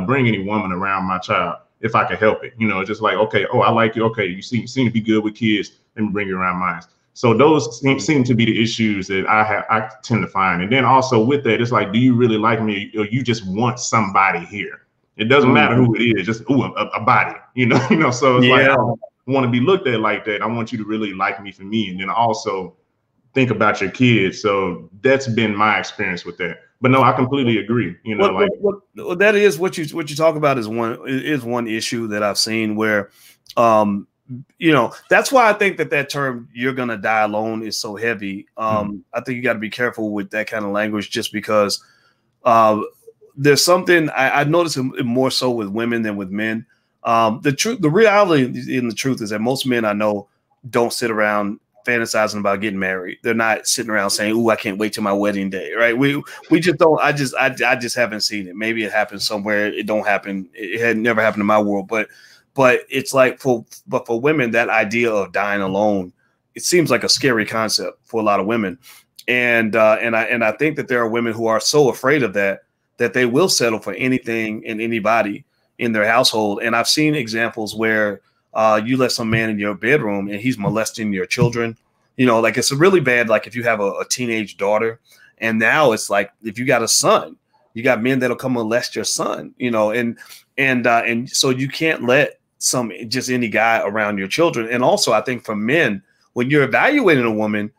bring any woman around my child if I could help it. You know, just like, okay, oh, I like you. Okay, you seem to be good with kids. Let me bring you around mine. So those seem to be the issues that I tend to find. And then also with that, it's like, do you really like me, or you just want somebody here? It doesn't matter who it is, just a body. You know. So it's like, I don't want to be looked at like that. I want you to really like me for me, and then also think about your kids. So that's been my experience with that. But no, I completely agree. You know, that is what you talk about is one issue that I've seen where you know, that's why I think that term "you're gonna die alone" is so heavy. I think you got to be careful with that kind of language, just because there's something I notice it more so with women than with men. The reality in the truth is that most men I know don't sit around fantasizing about getting married. They're not sitting around saying, "Ooh, I can't wait till my wedding day." Right? We just don't. I just haven't seen it. Maybe it happens somewhere. It don't happen. It had never happened in my world, but it's like for women, that idea of dying alone, it seems like a scary concept for a lot of women. And I think that there are women who are so afraid of that they will settle for anything and anybody in their household. And I've seen examples where you let some man in your bedroom and he's molesting your children. You know, like it's really bad. Like if you have a teenage daughter, and now it's like if you got a son, you got men that'll come molest your son. You know, and so you can't let just any guy around your children. And also, I think for men, when you're evaluating a woman,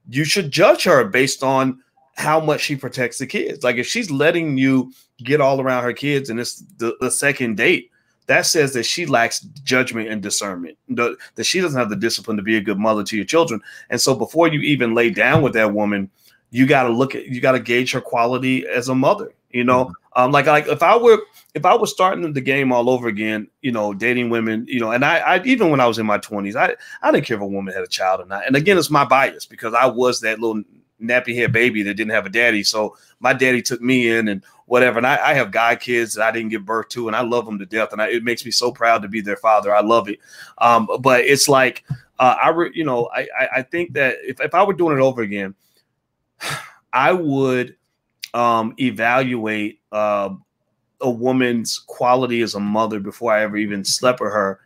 you should judge her based on how much she protects the kids. Like if she's letting you get all around her kids and it's the second date, that says that she lacks judgment and discernment, that she doesn't have the discipline to be a good mother to your children. And so before you even lay down with that woman, you got to gauge her quality as a mother, you know. Like if I was starting the game all over again, you know, dating women, you know, and I even when I was in my 20s, I didn't care if a woman had a child or not. And again, it's my bias because I was that little nappy head baby that didn't have a daddy. So my daddy took me in and whatever. And I have guy kids that I didn't give birth to, and I love them to death. And it makes me so proud to be their father. I love it. But it's like, I think that if I were doing it over again, I would evaluate a woman's quality as a mother before I ever even slept with her,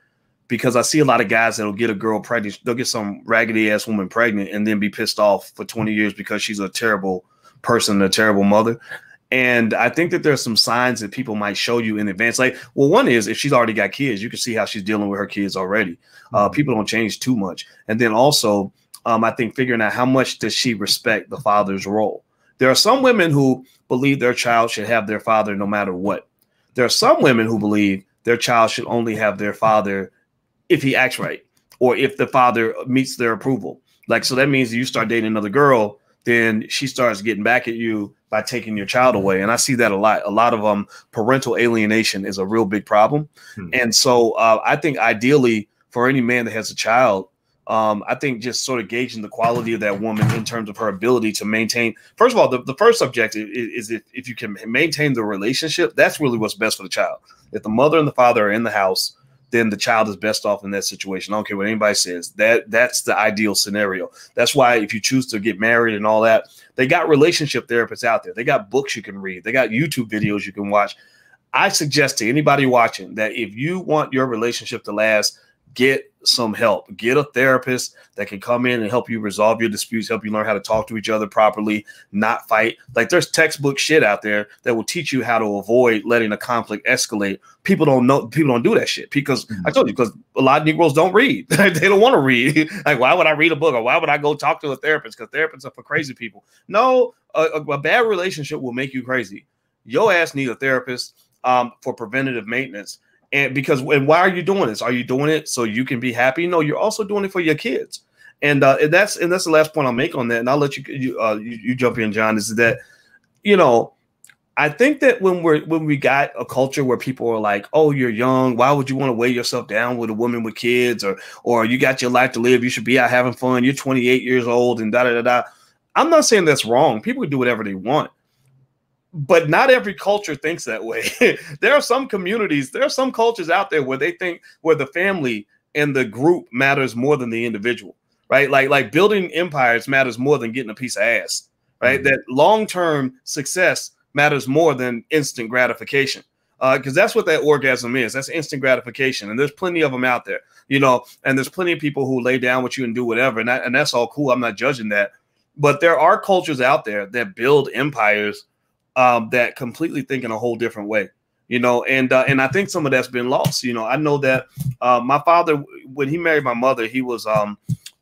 because I see a lot of guys that'll get a girl pregnant. They'll get some raggedy ass woman pregnant and then be pissed off for 20 years because she's a terrible person, a terrible mother. And I think that there's some signs that people might show you in advance. Like, well, one is if she's already got kids, you can see how she's dealing with her kids already. People don't change too much. And then also, I think figuring out how much does she respect the father's role. There are some women who believe their child should have their father no matter what. There are some women who believe their child should only have their father if he acts right, or if the father meets their approval. Like, so that means you start dating another girl, then she starts getting back at you by taking your child away. And I see that a lot. A lot of parental alienation is a real big problem. And so I think ideally for any man that has a child, I think just sort of gauging the quality of that woman in terms of her ability to maintain. First of all, the first objective is if you can maintain the relationship, that's really what's best for the child. If the mother and the father are in the house, then the child is best off in that situation. I don't care what anybody says. That's the ideal scenario. That's why if you choose to get married and all that, they got relationship therapists out there. They got books you can read. They got YouTube videos you can watch. I suggest to anybody watching that if you want your relationship to last, get some help. Get a therapist that can come in and help you resolve your disputes, help you learn how to talk to each other properly, not fight. Like there's textbook shit out there that will teach you how to avoid letting a conflict escalate. People don't do that shit because I told you, because a lot of Negroes don't read. They don't want to read. Like, why would I read a book, or why would I go talk to a therapist? Because therapists are for crazy people. No, a bad relationship will make you crazy. Your ass need a therapist for preventative maintenance. And why are you doing this? Are you doing it so you can be happy? No, you're also doing it for your kids. And that's the last point I'll make on that. And I'll let you jump in, John. Is that, you know, I think that when we got a culture where people are like, oh, you're young, why would you want to weigh yourself down with a woman with kids, or you got your life to live, you should be out having fun, you're 28 years old and da da da da. I'm not saying that's wrong. People can do whatever they want. But not every culture thinks that way. There are some communities, there are some cultures out there where they think where the family and the group matters more than the individual, right? Like building empires matters more than getting a piece of ass, right? Mm-hmm. That long-term success matters more than instant gratification, because that's what that orgasm is. That's instant gratification, and there's plenty of them out there, you know. And there's plenty of people who lay down with you and do whatever, and that's all cool. I'm not judging that, but there are cultures out there that build empires that completely think in a whole different way, you know, and I think some of that's been lost. You know, I know that my father, when he married my mother, he was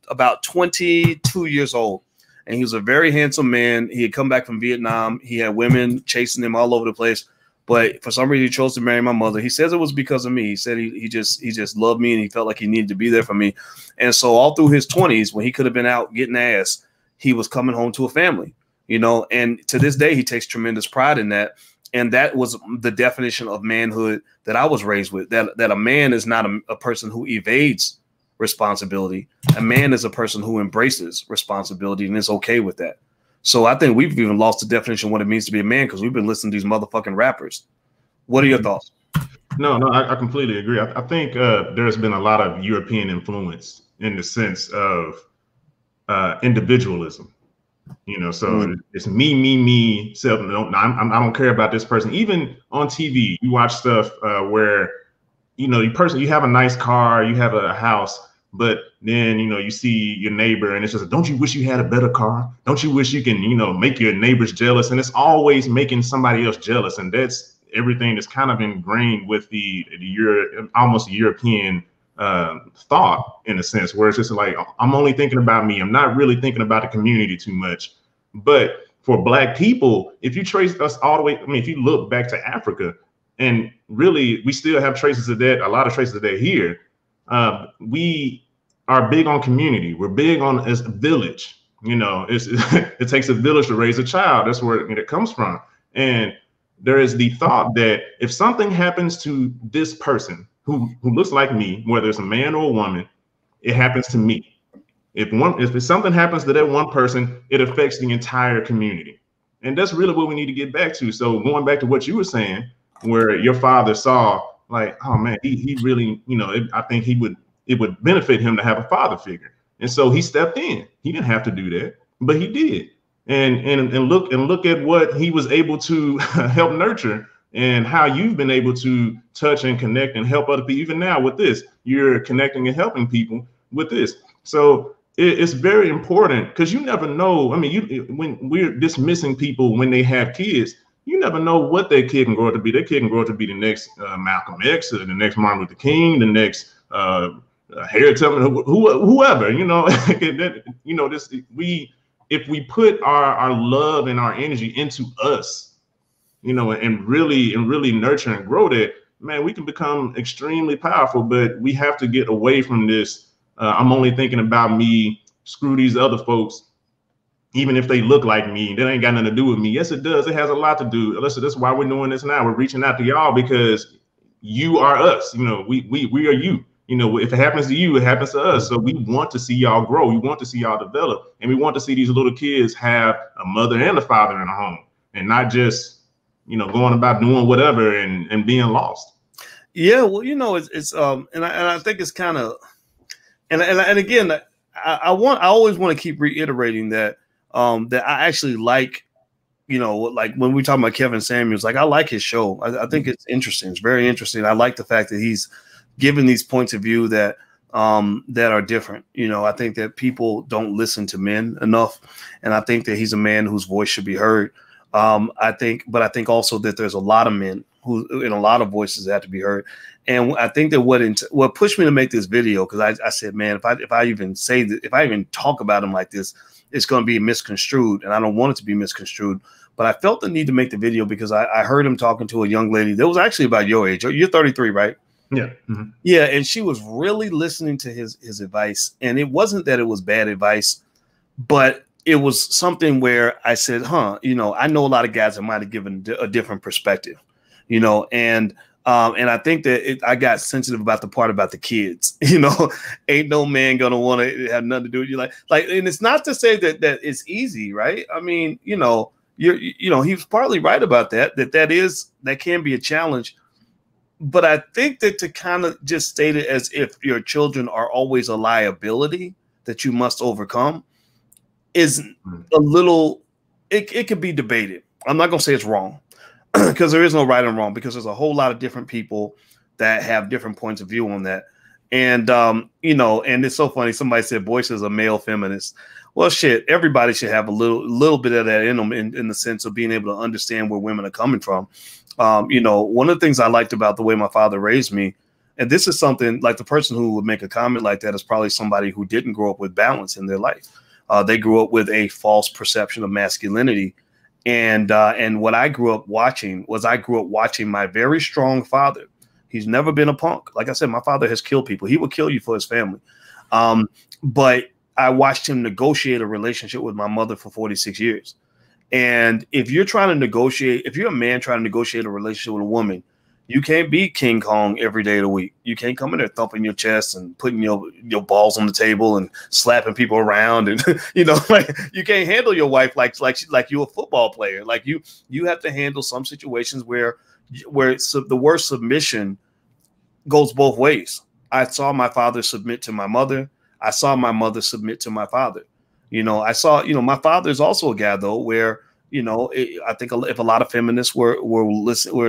about 22 years old, and he was a very handsome man. He had come back from Vietnam. He had women chasing him all over the place. but for some reason he chose to marry my mother. He says it was because of me. He said he just loved me and he felt like he needed to be there for me. And so all through his 20s, when he could have been out getting ass, he was coming home to a family, you know, and to this day, he takes tremendous pride in that. And that was the definition of manhood that I was raised with, that a man is not a person who evades responsibility. A man is a person who embraces responsibility and is okay with that. So I think we've even lost the definition of what it means to be a man because we've been listening to these motherfucking rappers. What are your thoughts? No, I completely agree. I think there's been a lot of European influence in the sense of individualism. You know, so it's me, self. I don't care about this person. Even on TV, you watch stuff where, you know, you have a nice car, you have a house, but then, you know, you see your neighbor and it's just, don't you wish you had a better car? Don't you wish you can, you know, make your neighbors jealous? And it's always making somebody else jealous. And that's everything that's kind of ingrained with the almost European thought, in a sense, where it's just like, I'm only thinking about me. I'm not really thinking about the community too much. But for Black people, if you trace us all the way, I mean, if you look back to Africa, and really we still have traces of that, a lot of traces of that here. We are big on community. We're big on as a village. You know, it takes a village to raise a child. That's where it comes from. And there is the thought that if something happens to this person who looks like me, whether it's a man or a woman, it happens to me. If something happens to that one person, it affects the entire community. And that's really what we need to get back to. So going back to what you were saying, where your father saw, like, oh man, he really, you know, I think it would benefit him to have a father figure. And so he stepped in. He didn't have to do that, but he did. And look at what he was able to help nurture, and how you've been able to touch and connect and help other people. Even now with this, you're connecting and helping people with this. So it's very important, because you never know. I mean, when we're dismissing people when they have kids, you never know what their kid can grow up to be. Their kid can grow up to be the next Malcolm X, or the next Martin Luther King, the next Harriet Tubman, whoever. You know, you know, if we put our love and our energy into us, you know, and really nurture and grow that, man, we can become extremely powerful. But we have to get away from this. I'm only thinking about me. Screw these other folks. Even if they look like me, that ain't got nothing to do with me. Yes, it does. It has a lot to do. Listen, that's why we're doing this now. We're reaching out to y'all because you are us. You know, we are you. You know, if it happens to you, it happens to us. So we want to see y'all grow. We want to see y'all develop. And we want to see these little kids have a mother and a father in a home, and not just, you know, going about doing whatever and being lost. Yeah, well, you know, it's and I think it's kind of, and again, I always want to keep reiterating that that I actually like, you know, like when we talk about Kevin Samuels, like I like his show. I think it's interesting. It's very interesting. I like the fact that he's given these points of view that that are different. You know, I think that people don't listen to men enough, and I think that he's a man whose voice should be heard. I think also that there's a lot of men who, and a lot of voices that have to be heard. And I think that what pushed me to make this video, because I said, man, if I even say that, if I even talk about him like this, it's going to be misconstrued, and I don't want it to be misconstrued. But I felt the need to make the video because I heard him talking to a young lady that was actually about your age. You're 33, right? Yeah. Mm-hmm. Yeah. And she was really listening to his advice. And it wasn't that it was bad advice, but it was something where I said, you know, I know a lot of guys that might have given a different perspective, you know, and I think that I got sensitive about the part about the kids. You know, ain't no man gonna want to have nothing to do with you. Like, and it's not to say that it's easy, right? I mean, you know, you know, he was partly right about that can be a challenge. But I think that to kind of just state it as if your children are always a liability that you must overcome is a little, it could be debated. I'm not gonna say it's wrong, because there is no right and wrong, because there's a whole lot of different people that have different points of view on that. And, you know, and it's so funny. Somebody said Boyce is a male feminist. Well, shit, everybody should have a little bit of that in them, in the sense of being able to understand where women are coming from. You know, one of the things I liked about the way my father raised me, and this is something like the person who would make a comment like that is probably somebody who didn't grow up with balance in their life. They grew up with a false perception of masculinity. And what I grew up watching my very strong father. He's never been a punk. Like I said, my father has killed people. He would kill you for his family. But I watched him negotiate a relationship with my mother for 46 years. And if you're trying to negotiate, if you're a man trying to negotiate a relationship with a woman, you can't be King Kong every day of the week. You can't come in there thumping your chest and putting your balls on the table and slapping people around, and like you can't handle your wife like you're a football player. Like you have to handle some situations where the word submission goes both ways. I saw my father submit to my mother. I saw my mother submit to my father. I saw, my father is also a guy though, where, I think if a lot of feminists were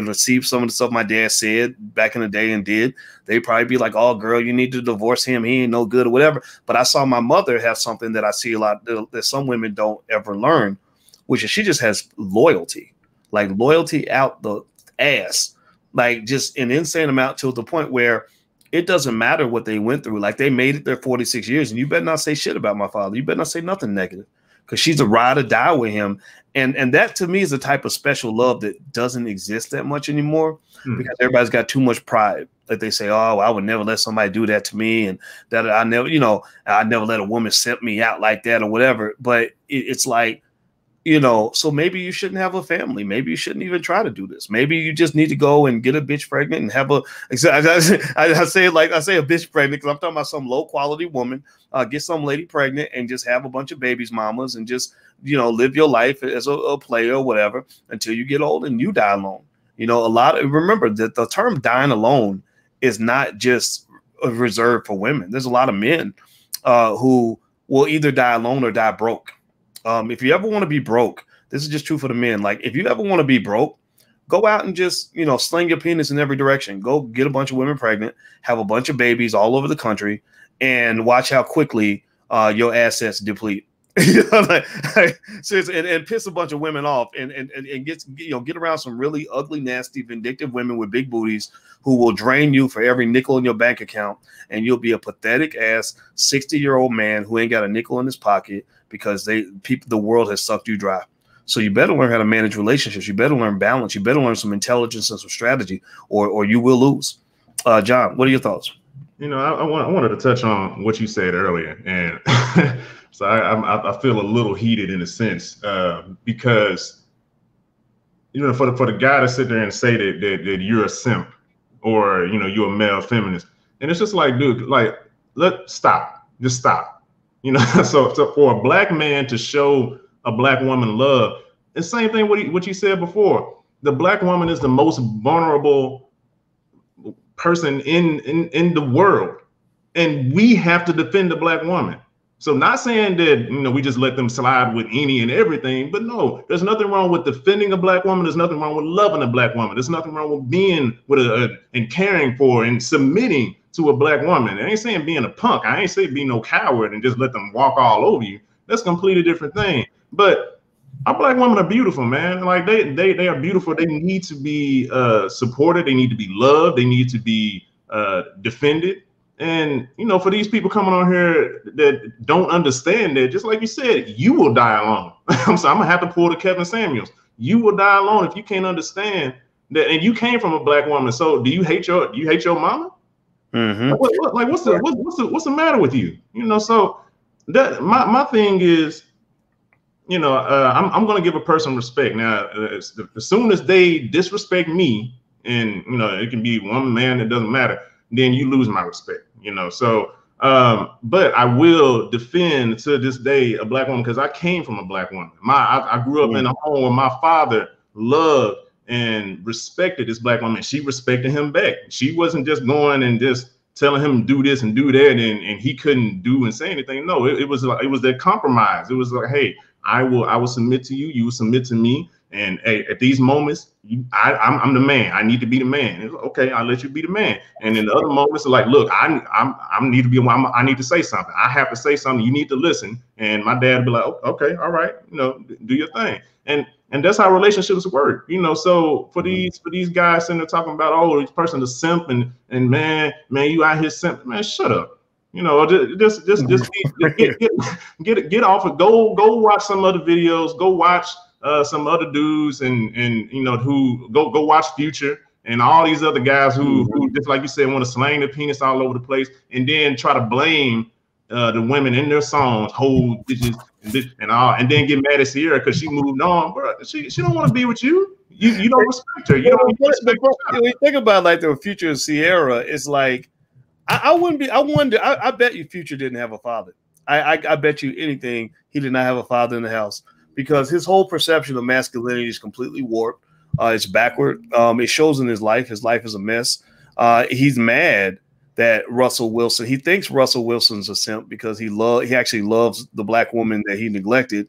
receive some of the stuff my dad said back in the day and did, they'd probably be like, "Oh, girl, you need to divorce him. He ain't no good," or whatever. But I saw my mother have something that I see a lot that some women don't ever learn, which is she just has loyalty, like loyalty out the ass, like just an insane amount to the point where it doesn't matter what they went through. Like they made it their 46 years, and you better not say shit about my father. You better not say nothing negative, because she's a ride or die with him. And that to me is a type of special love that doesn't exist that much anymore, because everybody's got too much pride. That they say, "Oh, I would never let somebody do that to me," and that I never let a woman simp me out like that or whatever. But it's like, so maybe you shouldn't have a family. Maybe you shouldn't even try to do this. Maybe you just need to go and get a bitch pregnant and have I say a bitch pregnant because I'm talking about some low quality woman. Get some lady pregnant and just have a bunch of babies mamas and just, live your life as a player or whatever until you get old and you die alone. Remember that the term dying alone is not just reserved for women. There's a lot of men who will either die alone or die broke. If you ever want to be broke, this is just true for the men. Like if you ever want to be broke, go out and just, sling your penis in every direction. Go get a bunch of women pregnant, have a bunch of babies all over the country, and watch how quickly your assets deplete. Seriously, and piss a bunch of women off and get around some really ugly, nasty, vindictive women with big booties who will drain you for every nickel in your bank account, and you'll be a pathetic ass 60-year-old man who ain't got a nickel in his pocket because the world has sucked you dry. So you better learn how to manage relationships. You better learn balance. You better learn some intelligence and some strategy, or you will lose. John, what are your thoughts? I wanted to touch on what you said earlier, and so I feel a little heated in a sense because for the guy to sit there and say that you're a simp or you're a male feminist, and it's just like, dude, like just stop. So for a black man to show a black woman love, the same thing what you said before. The black woman is the most vulnerable person in the world, and we have to defend the black woman. So not saying that we just let them slide with any and everything, but no, there's nothing wrong with defending a black woman. There's nothing wrong with loving a black woman. There's nothing wrong with being with and caring for and submitting to a black woman. I ain't saying being a punk. I ain't saying be no coward and just let them walk all over you. That's a completely different thing. But our black women are beautiful, man. Like they are beautiful. They need to be supported. They need to be loved. They need to be defended. And for these people coming on here that don't understand that, just like you said, you will die alone. I'm gonna have to pull the Kevin Samuels. You will die alone if you can't understand that. And you came from a black woman. So do you hate your mama? Mm-hmm. What's the matter with you? So that my thing is, I'm going to give a person respect. Now, as soon as they disrespect me, and it can be one man, it doesn't matter, then you lose my respect. So but I will defend to this day a black woman because I came from a black woman. I grew up in a home where my father loved and respected this black woman. She respected him back. She wasn't just going and just telling him do this and do that, and he couldn't do and say anything. No, it was that compromise. It was like, hey, I will submit to you. You will submit to me. And hey, at these moments, I'm the man. I need to be the man. It's like, okay, I'll let you be the man. And in the other moments, it's like, look, I need to be. I need to say something. I have to say something. You need to listen. And my dad would be like, oh, okay, all right, do your thing. And that's how relationships work. So for these guys sitting there talking about, oh, this person is simp and man, you out here simp. Man, shut up. Just get off it. Go watch some other videos. Go watch some other dudes and you know, who go watch Future and all these other guys who just like you said want to slang the penis all over the place and then try to blame the women in their songs, whole bitches and all, and then get mad at Sierra because she moved on, bro. She don't want to be with you. You don't respect her. You don't respect her. When you think about like the Future of Sierra, it's like I wouldn't be. I wonder. I bet you Future didn't have a father. I bet you anything he did not have a father in the house because his whole perception of masculinity is completely warped. It's backward. It shows in his life. His life is a mess. He's mad that Russell Wilson. He thinks Russell Wilson's a simp because he actually loves the black woman that he neglected.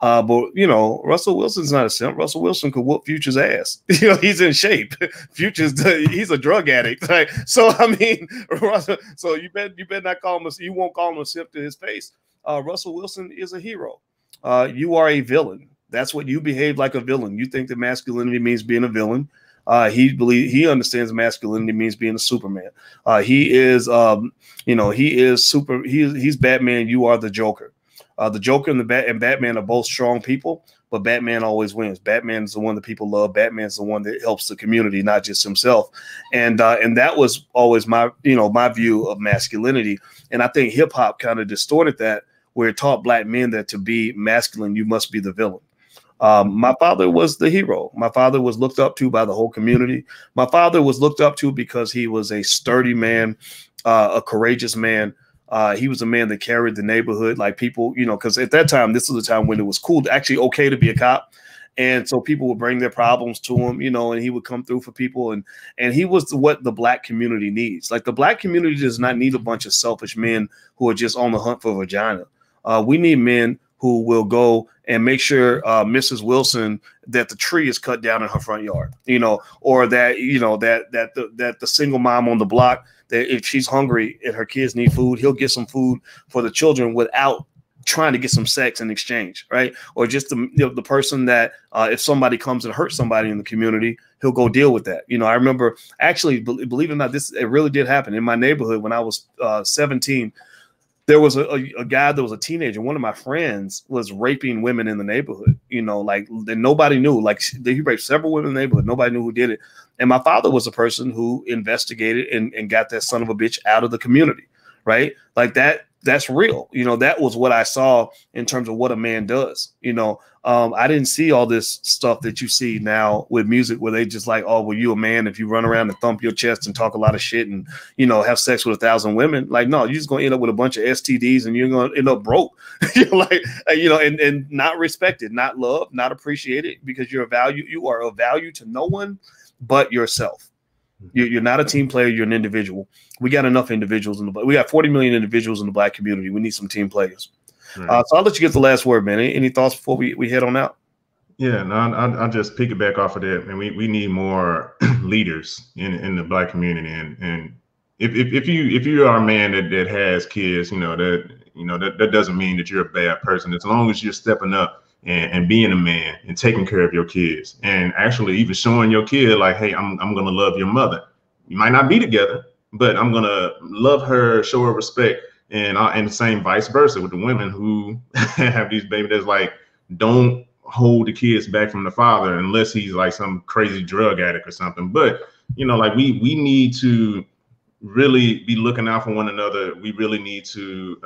But you know, Russell Wilson's not a simp. Russell Wilson could whoop Future's ass. You know, he's in shape. He's a drug addict. Like, so I mean, Russell, so you better not call him. You won't call him a simp to his face. Russell Wilson is a hero. You are a villain. That's what you behave like a villain. You think that masculinity means being a villain. He understands masculinity means being a Superman. He's Batman. You are the Joker. The Joker and Batman are both strong people, but Batman always wins. Batman is the one that people love. Batman's the one that helps the community, not just himself. And that was always my view of masculinity. And I think hip hop kind of distorted that, where it taught black men that to be masculine, you must be the villain. My father was the hero. My father was looked up to by the whole community. My father was looked up to because he was a sturdy man, a courageous man. He was a man that carried the neighborhood, like people, you know, because at that time, this was a time when it was cool, actually okay to be a cop. And so people would bring their problems to him, you know, and he would come through for people. And he was what the black community needs. Like the black community does not need a bunch of selfish men who are just on the hunt for vagina. We need men who will go and make sure Mrs. Wilson, that the tree is cut down in her front yard, you know, or that, you know, that the single mom on the block, that if she's hungry and her kids need food, he'll get some food for the children without trying to get some sex in exchange, right? Or just the person that if somebody comes and hurts somebody in the community, he'll go deal with that. You know, I remember actually, believe it or not, it really did happen in my neighborhood when I was 17. There was a guy that was a teenager. One of my friends was raping women in the neighborhood, you know, like that nobody knew. Like he raped several women in the neighborhood. Nobody knew who did it. And my father was the person who investigated and got that son of a bitch out of the community, right? Like that's real. You know, that was what I saw in terms of what a man does. You know, I didn't see all this stuff that you see now with music where they just like, oh, well, you a man if you run around and thump your chest and talk a lot of shit and, you know, have sex with 1,000 women. Like, no, you're just going to end up with a bunch of STDs and you're going to end up broke. You're like, you know, and not respected, not loved, not appreciated because you are of value to no one but yourself. You're not a team player. You're an individual. We got enough individuals we got 40 million individuals in the black community. We need some team players. Right. So I'll let you get the last word, man. Any thoughts before we head on out? Yeah, no, I'll just piggyback off of that. And we need more leaders in the black community. And if you are a man that has kids, that doesn't mean that you're a bad person. As long as you're stepping up and being a man and taking care of your kids and actually even showing your kid like, hey, I'm gonna love your mother. You might not be together, but I'm gonna love her, show her respect. And the same vice versa with the women who have these babies that's like, don't hold the kids back from the father unless he's like some crazy drug addict or something. But, like we need to really be looking out for one another. We really need to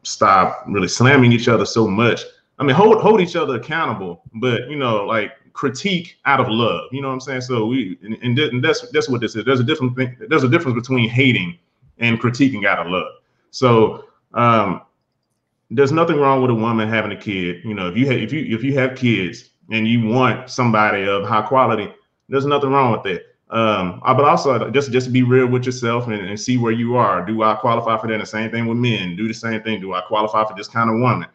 stop really slamming each other so much. I mean, hold each other accountable, but, like critique out of love. You know what I'm saying? So that's what this is. There's a difference between hating and critiquing out of love. So there's nothing wrong with a woman having a kid. If you have kids and you want somebody of high quality, there's nothing wrong with that. But also just be real with yourself and see where you are. Do I qualify for that? And the same thing with men. Do the same thing. Do I qualify for this kind of woman?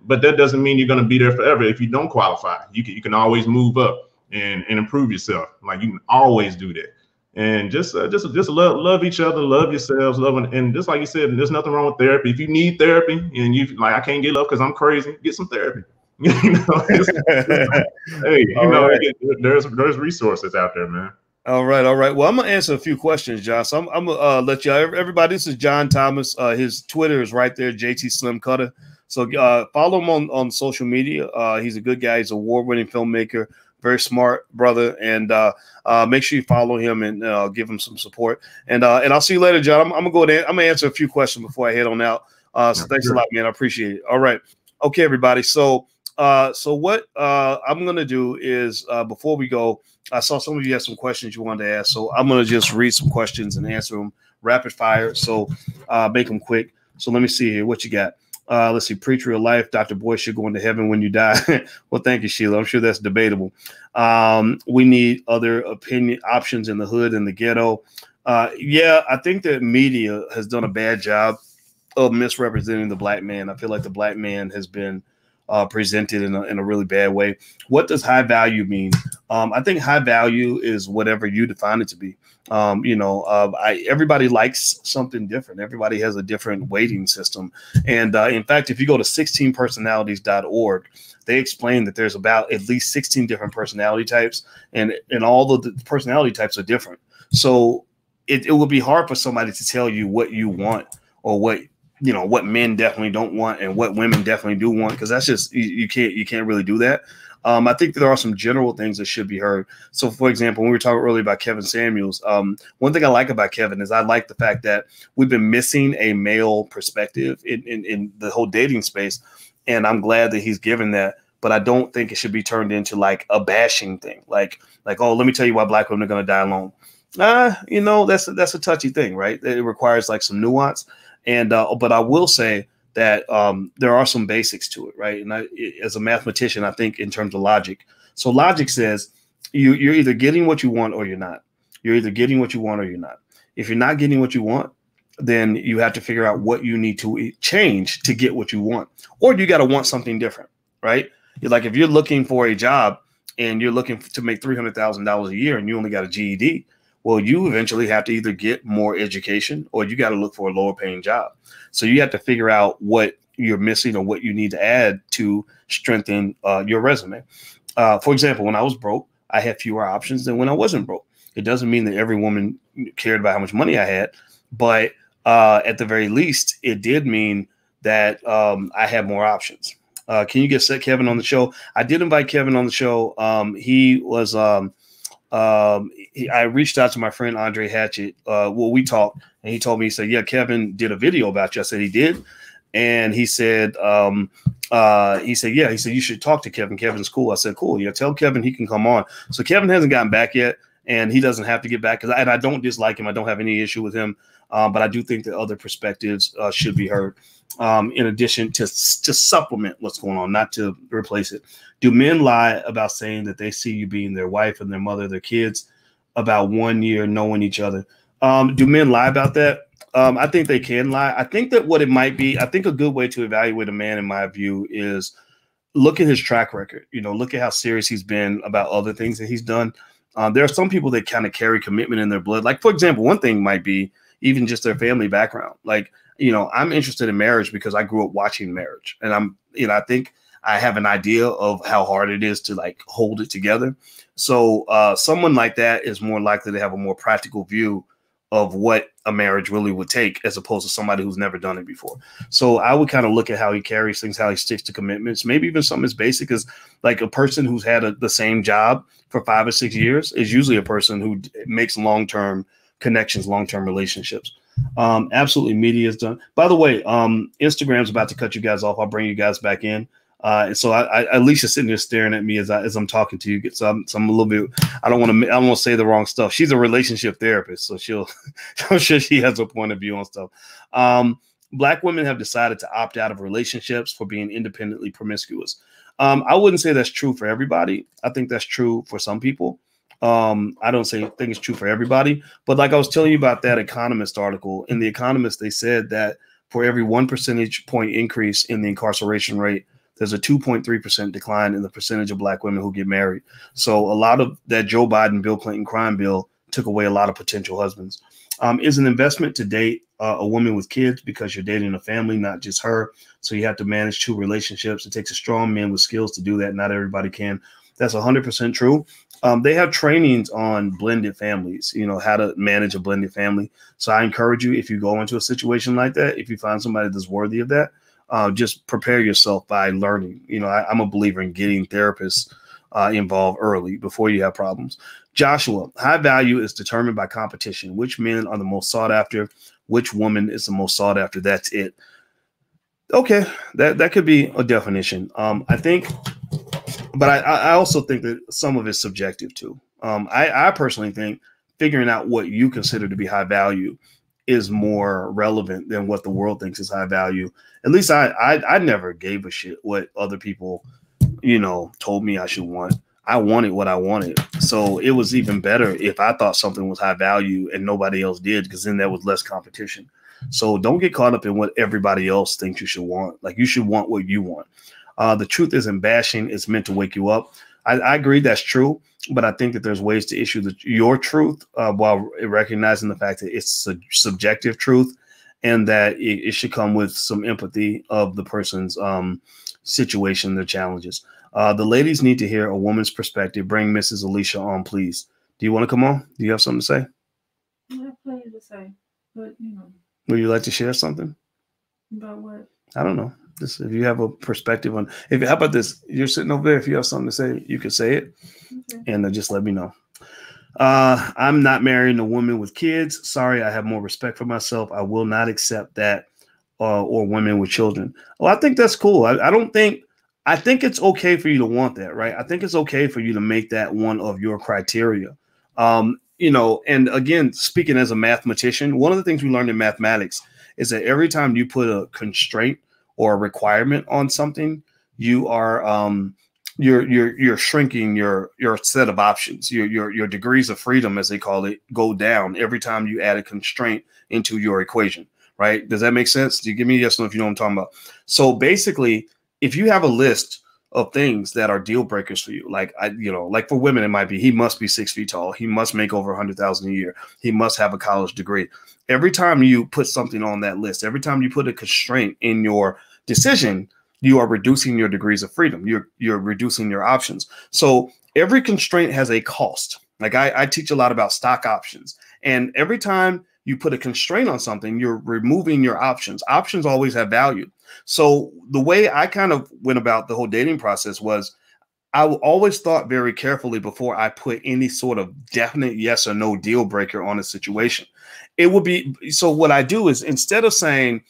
But that doesn't mean you're going to be there forever. If you don't qualify, you can always move up and improve yourself. Like you can always do that. And just love each other, love yourselves, and just like you said, there's nothing wrong with therapy. If you need therapy and you like, I can't get love because I'm crazy, get some therapy. There's resources out there, man. All right. Well, I'm gonna answer a few questions, John. So I'm gonna let you everybody. This is John Thomas. His Twitter is right there, JT Slim Cutter. So follow him on social media. He's a good guy. He's an award-winning filmmaker, very smart brother, and make sure you follow him and give him some support. And I'll see you later, John. I'm gonna answer a few questions before I head on out. So thanks a lot, man. I appreciate it. All right, okay, everybody. So what I'm gonna do is before we go, I saw some of you had some questions you wanted to ask, so I'm gonna just read some questions and answer them rapid fire. So make them quick. So let me see here. What you got? Let's see. Preach real life. Dr. Boy should go into heaven when you die. Well, thank you, Sheila. I'm sure that's debatable. We need other opinion options in the hood and the ghetto. Yeah, I think that media has done a bad job of misrepresenting the black man. I feel like the black man has been presented in a really bad way. What does high value mean? I think high value is whatever you define it to be. Everybody likes something different. Everybody has a different weighting system. And in fact, if you go to 16personalities.org, they explain that there's about at least 16 different personality types, and all of the personality types are different. So it will be hard for somebody to tell you what you want, or what men definitely don't want and what women definitely do want, because that's just you can't really do that. I think that there are some general things that should be heard. So, for example, when we were talking earlier about Kevin Samuels, one thing I like about Kevin is I like the fact that we've been missing a male perspective in the whole dating space, and I'm glad that he's given that. But I don't think it should be turned into like a bashing thing, like oh, let me tell you why black women are going to die alone. That's a touchy thing, right? It requires like some nuance. And but I will say that there are some basics to it, right? And as a mathematician, I think in terms of logic. So logic says you're either getting what you want or you're not. You're either getting what you want or you're not. If you're not getting what you want, then you have to figure out what you need to change to get what you want, or you got to want something different, right? Like if you're looking for a job and you're looking to make $300,000 a year and you only got a GED, well, you eventually have to either get more education or you got to look for a lower paying job. So you have to figure out what you're missing or what you need to add to strengthen your resume. For example, when I was broke, I had fewer options than when I wasn't broke. It doesn't mean that every woman cared about how much money I had, but at the very least, it did mean that I had more options. Can you get Kevin on the show? I did invite Kevin on the show. He was I reached out to my friend Andre Hatchett. We talked, and he told me, he said, yeah, Kevin did a video about you. I said he did. And he said, yeah, he said, you should talk to Kevin. Kevin's cool. I said, cool. Yeah, tell Kevin he can come on. So Kevin hasn't gotten back yet, and he doesn't have to get back, and I don't dislike him. I don't have any issue with him. But I do think that other perspectives should be heard, in addition to supplement what's going on, not to replace it. Do men lie about saying that they see you being their wife and their mother, their kids, about 1 year knowing each other? Do men lie about that? I think they can lie. I think that what it might be, I think a good way to evaluate a man, in my view, is look at his track record. Look at how serious he's been about other things that he's done. There are some people that kind of carry commitment in their blood. Like, for example, one thing might be even just their family background. Like, I'm interested in marriage because I grew up watching marriage, and I think I have an idea of how hard it is to like hold it together. So someone like that is more likely to have a more practical view of what a marriage really would take, as opposed to somebody who's never done it before. So I would kind of look at how he carries things, how he sticks to commitments, maybe even something as basic as like a person who's had the same job for 5 or 6 years is usually a person who makes long-term connections, long-term relationships. Absolutely, media is done. By the way, Instagram's about to cut you guys off. I'll bring you guys back in. And so Alicia's sitting there staring at me as I'm talking to you. So I'm a little bit, I don't want to say the wrong stuff. She's a relationship therapist, so I'm sure she has a point of view on stuff. Black women have decided to opt out of relationships for being independently promiscuous. I wouldn't say that's true for everybody. I think that's true for some people. I don't think it's true for everybody, but like I was telling you about that Economist article, in the Economist, they said that for every 1 percentage point increase in the incarceration rate, there's a 2.3% decline in the percentage of black women who get married. So a lot of that Joe Biden, Bill Clinton crime bill took away a lot of potential husbands. Is an investment to date a woman with kids because you're dating a family, not just her. So you have to manage 2 relationships. It takes a strong man with skills to do that. Not everybody can. That's 100% true. They have trainings on blended families, how to manage a blended family. So I encourage you, if you go into a situation like that, if you find somebody that's worthy of that, just prepare yourself by learning. You know, I'm a believer in getting therapists involved early before you have problems. Joshua, high value is determined by competition. Which men are the most sought after? Which woman is the most sought after? That's it. Okay, that could be a definition. I think, but I also think that some of it's subjective too. I personally think figuring out what you consider to be high value is more relevant than what the world thinks is high value. At least I never gave a shit what other people, you know, told me I should want. I wanted what I wanted. So it was even better if I thought something was high value and nobody else did, because then there was less competition. So don't get caught up in what everybody else thinks you should want. Like, you should want what you want. The truth isn't bashing. It's meant to wake you up. I agree that's true, but I think that there's ways to issue your truth while recognizing the fact that it's a subjective truth, and that it should come with some empathy of the person's situation, their challenges. The ladies need to hear a woman's perspective. Bring Mrs. Alicia on, please. Do you want to come on? Do you have something to say? I have plenty to say, but you know. Would you like to share something? About what? I don't know. Just if you have a perspective on, how about this? You're sitting over there. If you have something to say, you can say it, and just let me know. I'm not marrying a woman with kids. Sorry, I have more respect for myself. I will not accept that, or women with children. Well, I think that's cool. I think it's okay for you to want that, right? I think it's okay for you to make that one of your criteria. You know, and again, speaking as a mathematician, one of the things we learned in mathematics is that every time you put a constraint or a requirement on something, you are you're shrinking your set of options. Your degrees of freedom, as they call it, go down every time you add a constraint into your equation, right? Does that make sense? Do you give me a yes or no if you know what I'm talking about? So basically, if you have a list of things that are deal breakers for you, like like for women, it might be he must be 6 feet tall, he must make over 100,000 a year, he must have a college degree. Every time you put something on that list, every time you put a constraint in your decision, you are reducing your degrees of freedom. You're reducing your options. So every constraint has a cost. Like I teach a lot about stock options, and every time you put a constraint on something, you're removing your options. Options always have value. So the way I kind of went about the whole dating process was I always thought very carefully before I put any sort of definite yes or no deal breaker on a situation. It would be, so what I do is, instead of saying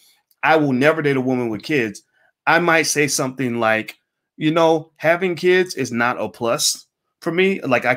I will never date a woman with kids, I might say something like, you know, having kids is not a plus for me. Like I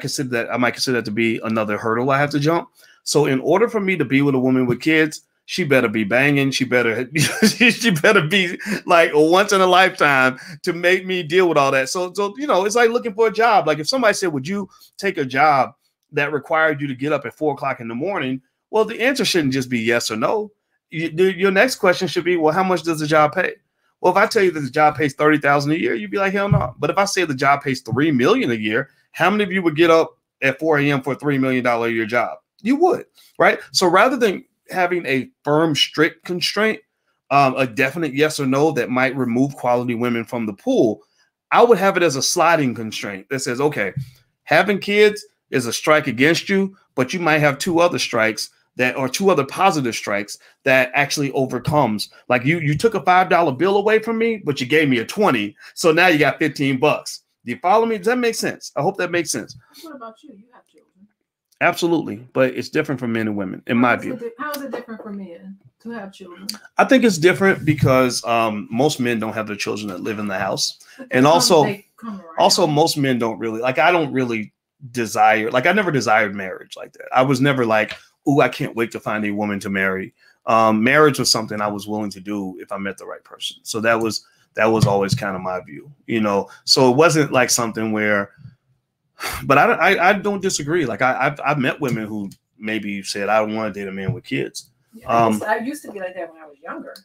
might consider that to be another hurdle I have to jump. So in order for me to be with a woman with kids, she better be banging. She better be like a once in a lifetime to make me deal with all that. So you know, it's like looking for a job. Like if somebody said, would you take a job that required you to get up at 4 o'clock in the morning? Well, the answer shouldn't just be yes or no. Your next question should be, well, how much does the job pay? Well, if I tell you that the job pays $30,000 a year, you'd be like, hell no. But if I say the job pays $3 million a year, how many of you would get up at 4 a.m. for a $3 million a year job? You would, right? So rather than having a firm, strict constraint, a definite yes or no that might remove quality women from the pool, I would have it as a sliding constraint that says, okay, having kids is a strike against you, but you might have 2 other strikes or 2 other positive strikes that actually overcomes. Like you took a $5 bill away from me, but you gave me a 20. So now you got $15. Do you follow me? Does that make sense? I hope that makes sense. What about you? You have children. Absolutely. But it's different for men and women, in my view. How is it different for men to have children? I think it's different because most men don't have their children that live in the house. And also most men don't really, like, I don't really desire, like I never desired marriage like that. I was never like, oh, I can't wait to find a woman to marry. Marriage was something I was willing to do if I met the right person. So that was always kind of my view, you know. So it wasn't like something where, but I don't disagree. Like I've met women who maybe said, I don't want to date a man with kids. I used to be like that when I was younger.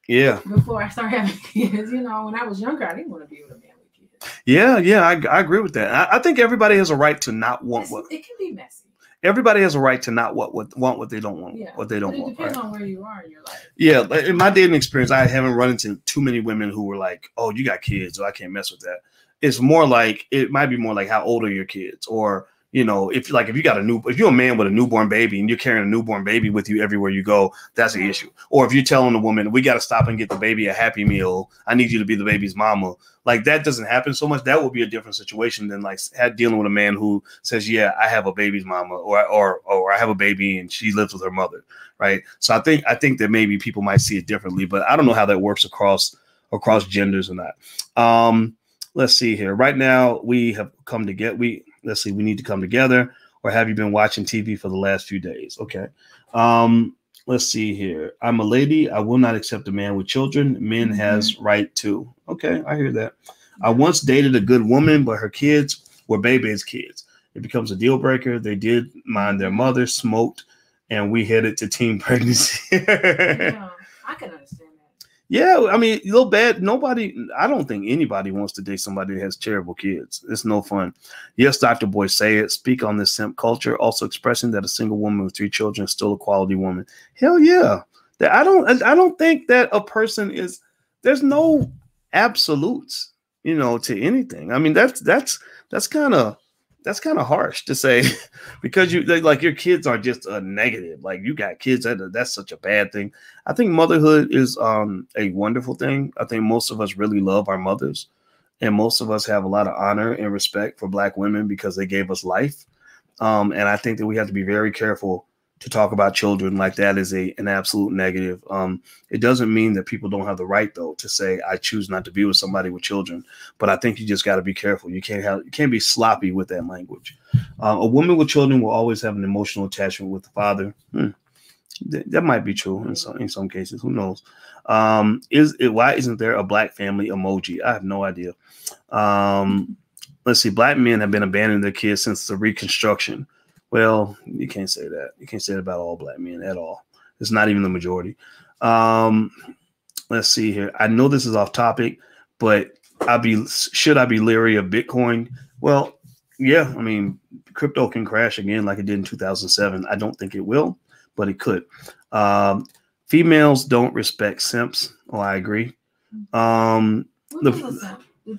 Yeah. Before I started having kids, you know, when I was younger, I didn't want to be with a man with kids. Yeah, I agree with that. I think everybody has a right to not want what. It can be messy. Everybody has a right to not want what they don't want. Yeah. What they don't want. It depends on where you are in your life. Yeah, in my dating experience, I haven't run into too many women who were like, "Oh, you got kids, so I can't mess with that." It's more like, it might be more like, how old are your kids, or You know, if you're a man with a newborn baby and you're carrying a newborn baby with you everywhere you go, that's the issue. Or if you're telling a woman, we got to stop and get the baby a Happy Meal, I need you to be the baby's mama. Like, that doesn't happen so much. That would be a different situation than like dealing with a man who says, yeah, I have a baby's mama, or I have a baby and she lives with her mother. Right. So I think that maybe people might see it differently, but I don't know how that works across genders or not. Let's see here. Right now we have come to get, we need to come together, or have you been watching TV for the last few days? Okay. Let's see here. I'm a lady. I will not accept a man with children. Men has right to. Okay. I hear that. I once dated a good woman, but her kids were baby's kids. It becomes a deal breaker. They did mind their mother, smoked, and we headed to teen pregnancy. Yeah, I can understand that. Yeah, I mean, a little bad. I don't think anybody wants to date somebody that has terrible kids. It's no fun. Yes, Dr. Boy, say it. Speak on this simp culture. Also expressing that a single woman with 3 children is still a quality woman. Hell yeah. I don't think that a person is, there's no absolutes, to anything. I mean, that's kind of harsh to say, because your kids are just a negative. Like, you got kids, that's such a bad thing. I think motherhood is a wonderful thing. I think most of us really love our mothers, and most of us have a lot of honor and respect for Black women because they gave us life. And I think that we have to be very careful to talk about children like that is an absolute negative. It doesn't mean that people don't have the right, though, to say, I choose not to be with somebody with children. But I think you just got to be careful. You can't be sloppy with that language. A woman with children will always have an emotional attachment with the father. That might be true in some cases. Who knows? Why isn't there a Black family emoji? I have no idea. Let's see. Black men have been abandoning their kids since the Reconstruction. Well, you can't say that. You can't say that about all Black men at all. It's not even the majority. Let's see here. I know this is off topic, but should I be leery of Bitcoin? Well, yeah. I mean, crypto can crash again like it did in 2007. I don't think it will, but it could. Females don't respect simps. Oh, I agree. Did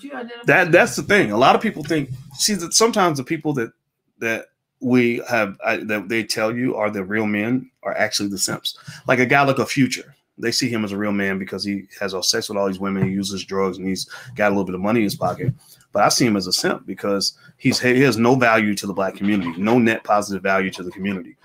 you identify that's the thing. A lot of people think. See, that sometimes the people that we have that they tell you are the real men are actually the simps. Like a guy like a Future, they see him as a real man because he has sex with all these women, he uses drugs, and he's got a little bit of money in his pocket. But I see him as a simp because he has no value to the Black community, no net positive value to the community.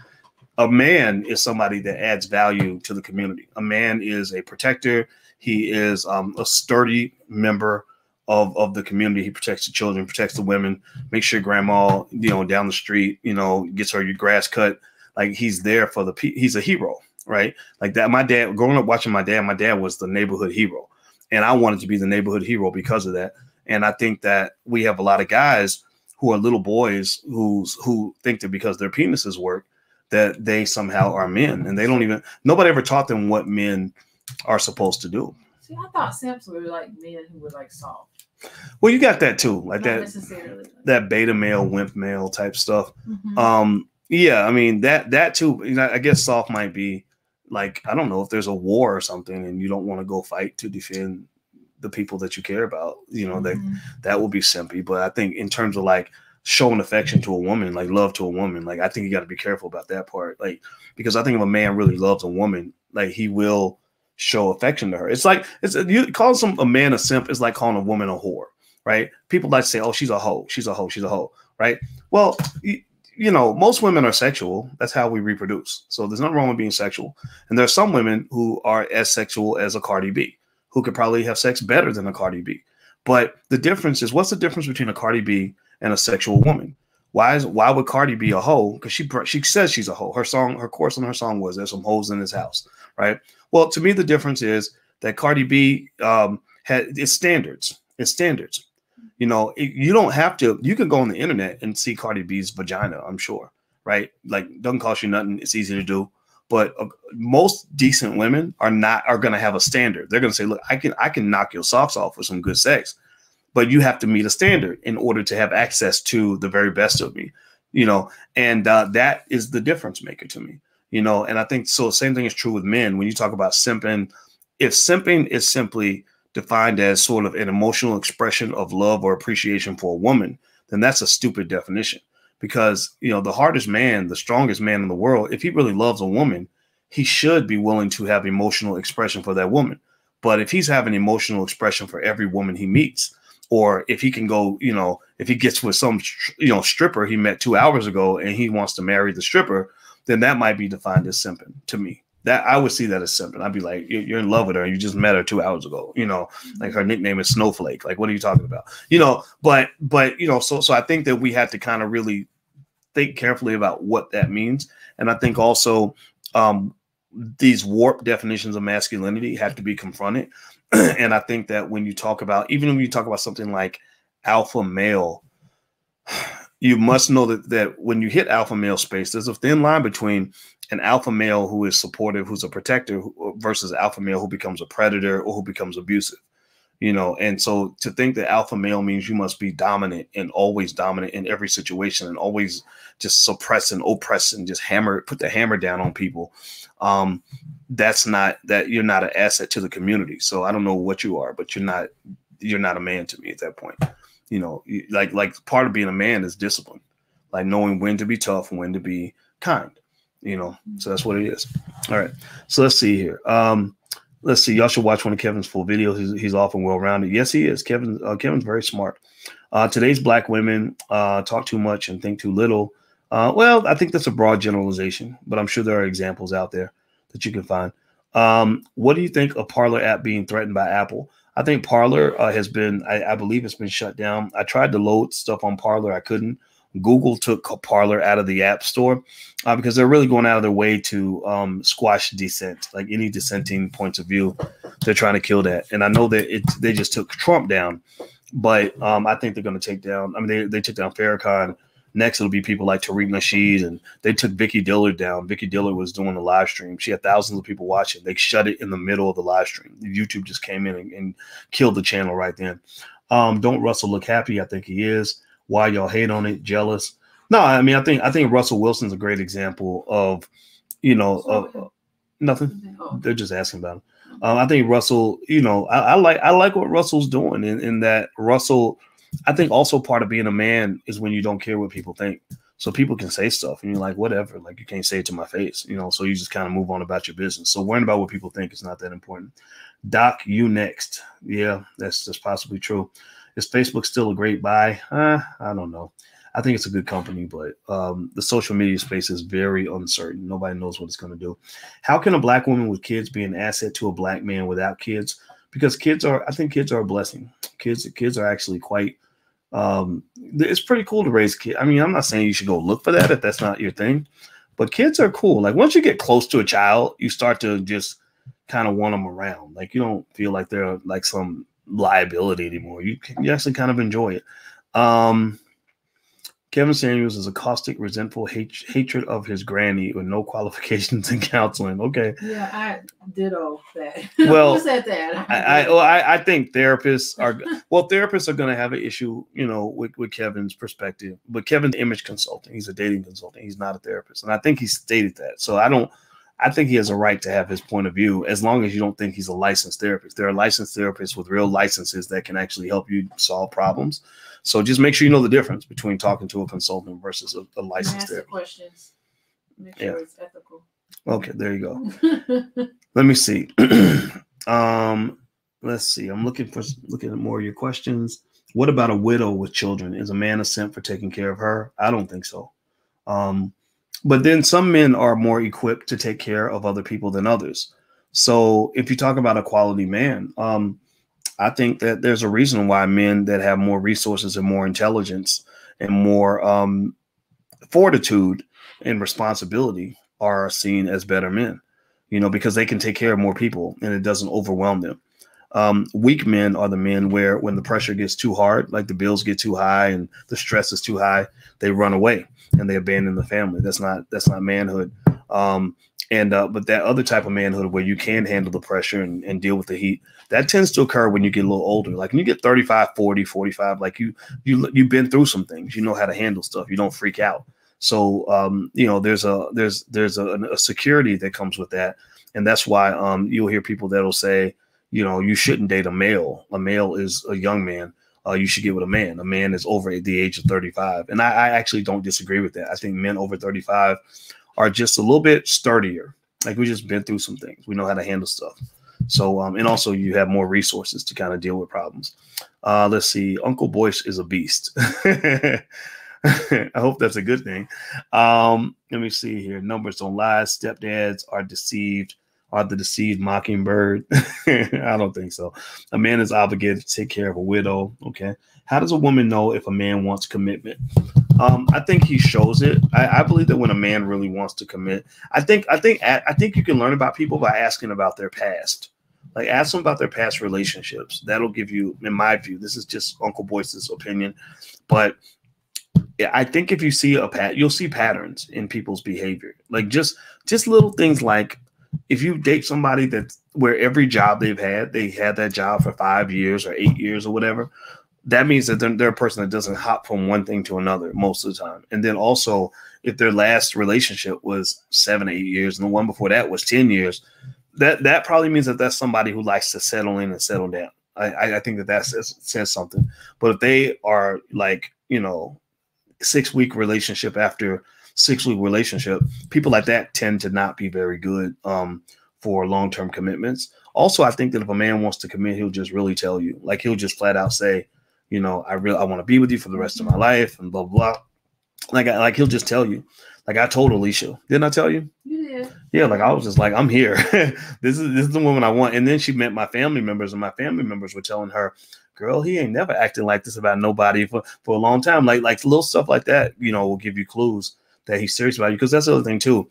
A man is somebody that adds value to the community. A man is a protector. He is a sturdy member of the community. He protects the children, protects the women, makes sure grandma, down the street, gets her grass cut. Like, he's there for he's a hero, right? Like that. My dad, growing up watching my dad was the neighborhood hero. And I wanted to be the neighborhood hero because of that. And I think that we have a lot of guys who are little boys who think that because their penises work, that they somehow are men. And nobody ever taught them what men are supposed to do. See, I thought simps were like men who were like soft. Well, you got that too, like Not necessarily. that beta male, wimp male type stuff. Yeah, I mean that too. I guess soft might be like, I don't know, if there's a war or something and you don't want to go fight to defend the people that you care about, that will be simpy. But I think in terms of like showing affection to a woman, like love to a woman, like I think you got to be careful about that part. Like, because I think if a man really loves a woman, like he will show affection to her. It's like, you call a man a simp is like calling a woman a whore, right? People like to say, oh, she's a hoe, she's a hoe, she's a hoe, right? Well, most women are sexual. That's how we reproduce. So there's nothing wrong with being sexual. And there's some women who are as sexual as a Cardi B, who could probably have sex better than a Cardi B. But the difference is, what's the difference between a Cardi B and a sexual woman? Why would Cardi be a hoe? Because she says she's a hoe. Her chorus on her song was, there's some hoes in this house, right? Well, to me, the difference is that Cardi B it's standards. It's standards. You don't have to. You can go on the internet and see Cardi B's vagina, I'm sure, right? Like, doesn't cost you nothing. It's easy to do. But most decent women are going to have a standard. They're going to say, look, I can knock your socks off with some good sex, but you have to meet a standard in order to have access to the very best of me, and that is the difference maker to me, and I think so. Same thing is true with men. When you talk about simping, if simping is simply defined as sort of an emotional expression of love or appreciation for a woman, then that's a stupid definition, because, you know, the hardest man, the strongest man in the world, if he really loves a woman, he should be willing to have emotional expression for that woman. But if he's having emotional expression for every woman he meets, or if he can go, you know, if he gets with some, you know, stripper he met 2 hours ago and he wants to marry the stripper, then that might be defined as simping to me. That I would see that as simping. I'd be like, you're in love with her. You just met her 2 hours ago. You know, like her nickname is Snowflake. Like, what are you talking about? You know, but you know, so I think that we have to kind of really think carefully about what that means. And I think also these warped definitions of masculinity have to be confronted. And I think that when you talk about, even when you talk about something like alpha male, you must know that when you hit alpha male space, there's a thin line between an alpha male who is supportive, who's a protector, versus alpha male who becomes a predator or who becomes abusive. You know, and so to think that alpha male means you must be dominant and always dominant in every situation and always just suppress and oppress and just put the hammer down on people. That's not, that you're not an asset to the community. So I don't know what you are, but you're not a man to me at that point. You know, like part of being a man is discipline, like knowing when to be tough and when to be kind, you know, so that's what it is. All right. So let's see here. Let's see. Y'all should watch one of Kevin's full videos. He's often well-rounded. Yes, he is. Kevin's very smart. Today's black women talk too much and think too little. Well, I think that's a broad generalization, but I'm sure there are examples out there that you can find. What do you think of Parler app being threatened by Apple? I think Parler has been, I believe it's been shut down. I tried to load stuff on Parler. I couldn't. Google took Parler out of the App Store because they're really going out of their way to squash dissent, like any dissenting points of view. They're trying to kill that. And I know that they just took Trump down, but I think they're going to take down, I mean, they took down Farrakhan. Next, it'll be people like Tariq Nasheed, and they took Vicky Dillard down. Vicky Dillard was doing a live stream. She had thousands of people watching. They shut it in the middle of the live stream. YouTube just came in and killed the channel right then. Don't Russell look happy? I think he is. Why y'all hate on it? Jealous? No, I mean, I think Russell Wilson's a great example of, you know, nothing. They're just asking about him. I think Russell, you know, I like what Russell's doing in that Russell, I think also part of being a man is when you don't care what people think. So people can say stuff and you're like, whatever, like you can't say it to my face, you know, so you just kind of move on about your business. So worrying about what people think is not that important. Doc, you next. Yeah, that's possibly true. Is Facebook still a great buy? I don't know. I think it's a good company, but the social media space is very uncertain. Nobody knows what it's going to do. How can a black woman with kids be an asset to a black man without kids? Because I think kids are a blessing. Kids are actually quite, it's pretty cool to raise kids. I mean, I'm not saying you should go look for that if that's not your thing, but kids are cool. Like once you get close to a child, you start to just kind of want them around. Like you don't feel like they're like some liability anymore. You actually kind of enjoy it. Kevin Samuels is a caustic, resentful hatred of his granny with no qualifications in counseling. Okay. Yeah, I ditto that. Well, who said that? I think therapists are going to have an issue, you know, with Kevin's perspective. But Kevin's image consulting. He's a dating consultant. He's not a therapist, and I think he stated that. So I think he has a right to have his point of view as long as you don't think he's a licensed therapist. There are licensed therapists with real licenses that can actually help you solve problems. So just make sure you know the difference between talking to a consultant versus a licensed therapist. Questions. Make sure it's ethical. Okay, there you go. Let me see. Let's see. I'm looking at more of your questions. What about a widow with children? Is a man a simp for taking care of her? I don't think so. But then some men are more equipped to take care of other people than others. So if you talk about a quality man, I think that there's a reason why men that have more resources and more intelligence and more fortitude and responsibility are seen as better men, you know, because they can take care of more people and it doesn't overwhelm them. Weak men are the men where when the pressure gets too hard, like the bills get too high and the stress is too high, they run away and they abandon the family. That's not manhood. But that other type of manhood where you can handle the pressure and deal with the heat, that tends to occur when you get a little older. Like when you get 35, 40, 45, like you've been through some things, you know how to handle stuff. You don't freak out. So, you know, there's a security that comes with that. And that's why you'll hear people that'll say, you know, you shouldn't date a male. A male is a young man. you should get with a man. A man is over the age of 35. And I actually don't disagree with that. I think men over 35 are just a little bit sturdier. Like we just been through some things. We know how to handle stuff. So, and also you have more resources to kind of deal with problems. Let's see. Uncle Boyce is a beast. I hope that's a good thing. Let me see here. Numbers don't lie. Stepdads are deceived. Are the deceived mockingbird? I don't think so. A man is obligated to take care of a widow. Okay. How does a woman know if a man wants commitment? I think he shows it. I believe that when a man really wants to commit, I think you can learn about people by asking about their past. Like ask them about their past relationships. That'll give you, in my view, this is just Uncle Boyce's opinion, but I think if you see you'll see patterns in people's behavior. Like just little things like if you date somebody that's where every job they had that job for 5 years or 8 years or whatever, that means that they're a person that doesn't hop from one thing to another most of the time. And then also if their last relationship was 7 or 8 years and the one before that was 10 years, that probably means that that's somebody who likes to settle in and settle down. I think that says something. But if they are like, 6-week relationship after 6-week relationship, people like that tend to not be very good for long-term commitments. Also, I think that if a man wants to commit, he'll just really tell you. Like he'll just flat out say, I want to be with you for the rest of my life and blah, blah. Like he'll just tell you. Like I told Alicia, didn't I tell you? You did. Yeah, like I was just like, I'm here. This is the woman I want. And then she met my family members, and my family members were telling her, girl, he ain't never acting like this about nobody for a long time. Like little stuff like that, will give you clues that he's serious about you. Because that's the other thing too.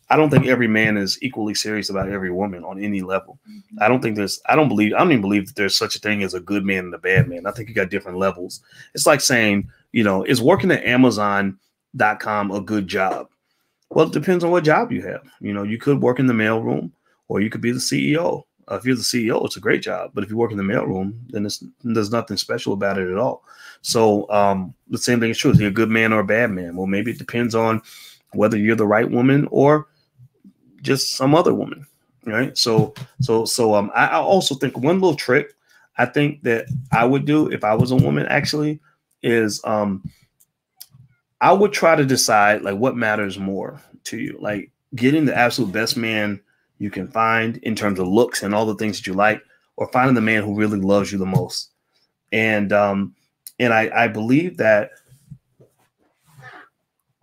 I don't think every man is equally serious about every woman on any level. I don't even believe that there's such a thing as a good man and a bad man. I think you got different levels. It's like saying, is working at Amazon.com a good job? Well, it depends on what job you have. You could work in the mailroom or you could be the CEO. If you're the CEO, it's a great job. But if you work in the mailroom, then there's nothing special about it at all. So the same thing is true. Is he a good man or a bad man? Well, maybe it depends on whether you're the right woman or just some other woman, right? So I also think one little trick I think that I would do if I was a woman actually is I would try to decide like what matters more to you, like getting the absolute best man you can find in terms of looks and all the things that you like, or finding the man who really loves you the most. And I believe that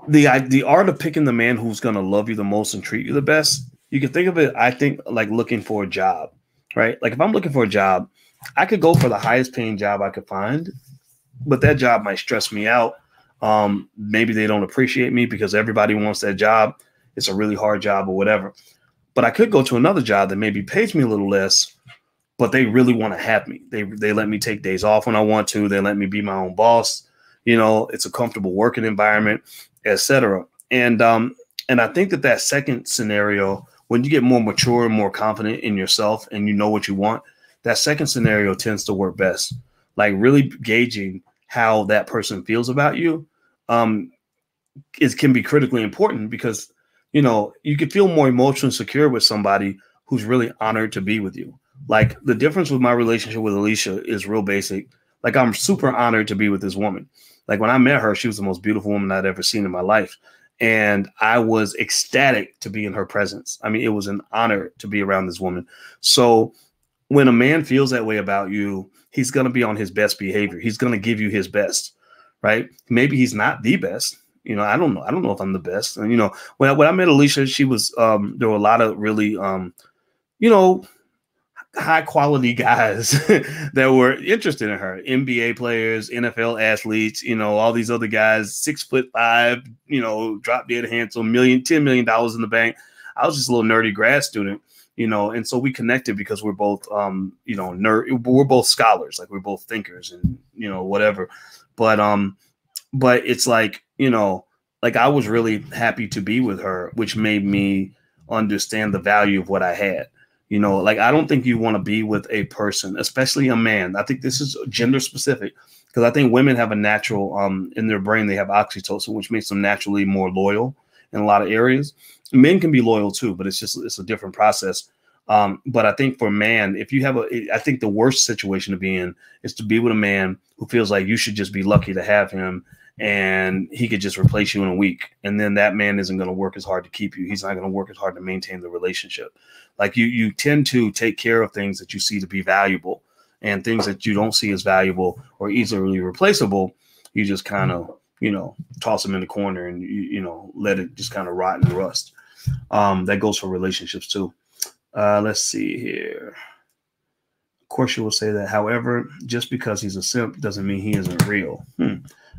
the art of picking the man who's going to love you the most and treat you the best, you can think of it, I think, like looking for a job, right? Like if I'm looking for a job, I could go for the highest paying job I could find, but that job might stress me out. Maybe they don't appreciate me because everybody wants that job. It's a really hard job or whatever. But I could go to another job that maybe pays me a little less, but they really want to have me. They let me take days off when I want to. They let me be my own boss. It's a comfortable working environment, etc. And I think that second scenario, when you get more mature and more confident in yourself and you know what you want, that second scenario tends to work best. Like really gauging how that person feels about you can be critically important because, you can feel more emotionally secure with somebody who's really honored to be with you. Like the difference with my relationship with Alicia is real basic. Like I'm super honored to be with this woman. Like when I met her, she was the most beautiful woman I'd ever seen in my life. And I was ecstatic to be in her presence. I mean, it was an honor to be around this woman. So when a man feels that way about you, he's going to be on his best behavior. He's going to give you his best, right? Maybe he's not the best. I don't know. I don't know if I'm the best. And, when I met Alicia, she was, there were a lot of really, high quality guys that were interested in her. NBA players, NFL athletes, all these other guys, 6'5", drop dead handsome, $10 million in the bank. I was just a little nerdy grad student, and so we connected because we're both, we're both scholars, like we're both thinkers and, whatever. But it's like, like I was really happy to be with her, which made me understand the value of what I had. Like I don't think you want to be with a person, especially a man. I think this is gender specific because I think women have a natural in their brain, they have oxytocin, which makes them naturally more loyal in a lot of areas. Men can be loyal too, but it's a different process. But I think for a man, if you have I think the worst situation to be in is to be with a man who feels like you should just be lucky to have him and he could just replace you in a week. And then that man isn't going to work as hard to keep you. He's not going to work as hard to maintain the relationship. Like you tend to take care of things that you see to be valuable, and things that you don't see as valuable or easily replaceable, you just kind of, toss them in the corner and, let it just kind of rot and rust. That goes for relationships too. Let's see here. Of course, you will say that. However, just because he's a simp doesn't mean he isn't real.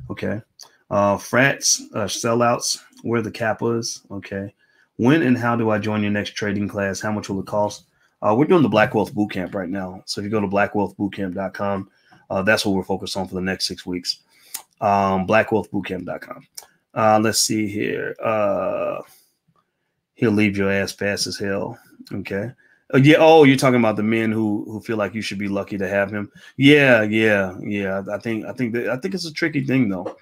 Okay. Frats, sellouts, where the Kappas. Okay. When and how do I join your next trading class? How much will it cost? We're doing the Black Wealth Bootcamp right now. So if you go to blackwealthbootcamp.com, that's what we're focused on for the next 6 weeks. Blackwealthbootcamp.com. Let's see here. He'll leave your ass fast as hell. Okay. Yeah. Oh, you're talking about the men who feel like you should be lucky to have him. Yeah. I think it's a tricky thing though.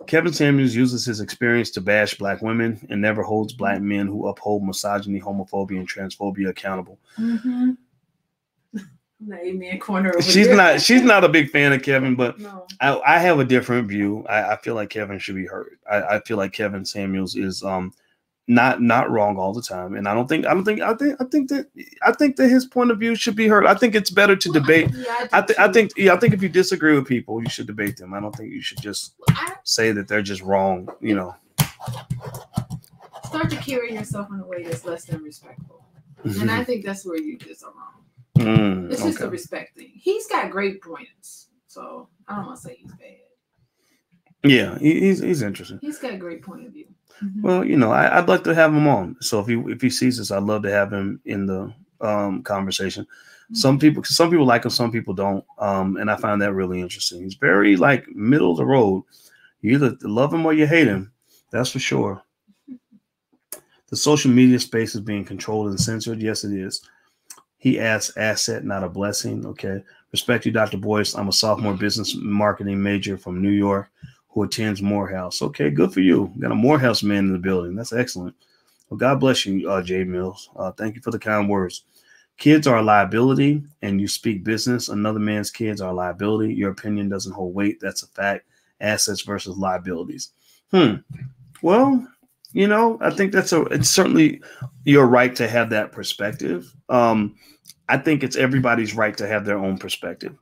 Kevin Samuels uses his experience to bash Black women and never holds Black men who uphold misogyny, homophobia, and transphobia accountable. Mm-hmm. Corner she's here. She's not a big fan of Kevin, but no. I have a different view. I feel like Kevin should be heard. I feel like Kevin Samuels is not wrong all the time, and I think that his point of view should be heard. I think it's better to debate. Yeah, I think if you disagree with people, you should debate them. I don't think you should just say that they're just wrong. Start to carry yourself in a way that's less than respectful, and I think that's where you just are wrong. It's just a respect thing. He's got great points, so I don't want to say he's bad. Yeah, he's interesting. He's got a great point of view. Mm-hmm. Well, I'd like to have him on. So if he sees this, I'd love to have him in the conversation. Mm-hmm. Some people like him, some people don't, and I find that really interesting. He's very middle of the road. You either love him or you hate him. That's for sure. The social media space is being controlled and censored. Yes, it is. He asks, asset, not a blessing. Okay. Respect you, Dr. Boyce. I'm a sophomore business marketing major from New York who attends Morehouse. Okay, good for you. Got a Morehouse man in the building. That's excellent. Well, God bless you, Jay Mills. Thank you for the kind words. Kids are a liability, and you speak business. Another man's kids are a liability. Your opinion doesn't hold weight. That's a fact. Assets versus liabilities. Well, I think it's certainly your right to have that perspective. I think it's everybody's right to have their own perspective.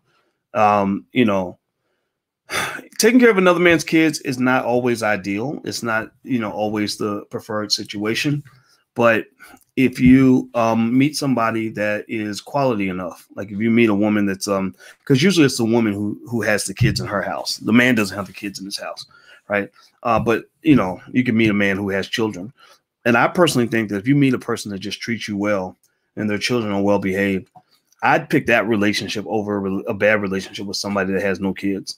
Taking care of another man's kids is not always ideal. It's not, always the preferred situation. But if you meet somebody that is quality enough, like if you meet a woman that's because usually it's the woman who has the kids in her house. The man doesn't have the kids in his house, right? But you can meet a man who has children. And I personally think that if you meet a person that just treats you well and their children are well behaved, I'd pick that relationship over a bad relationship with somebody that has no kids.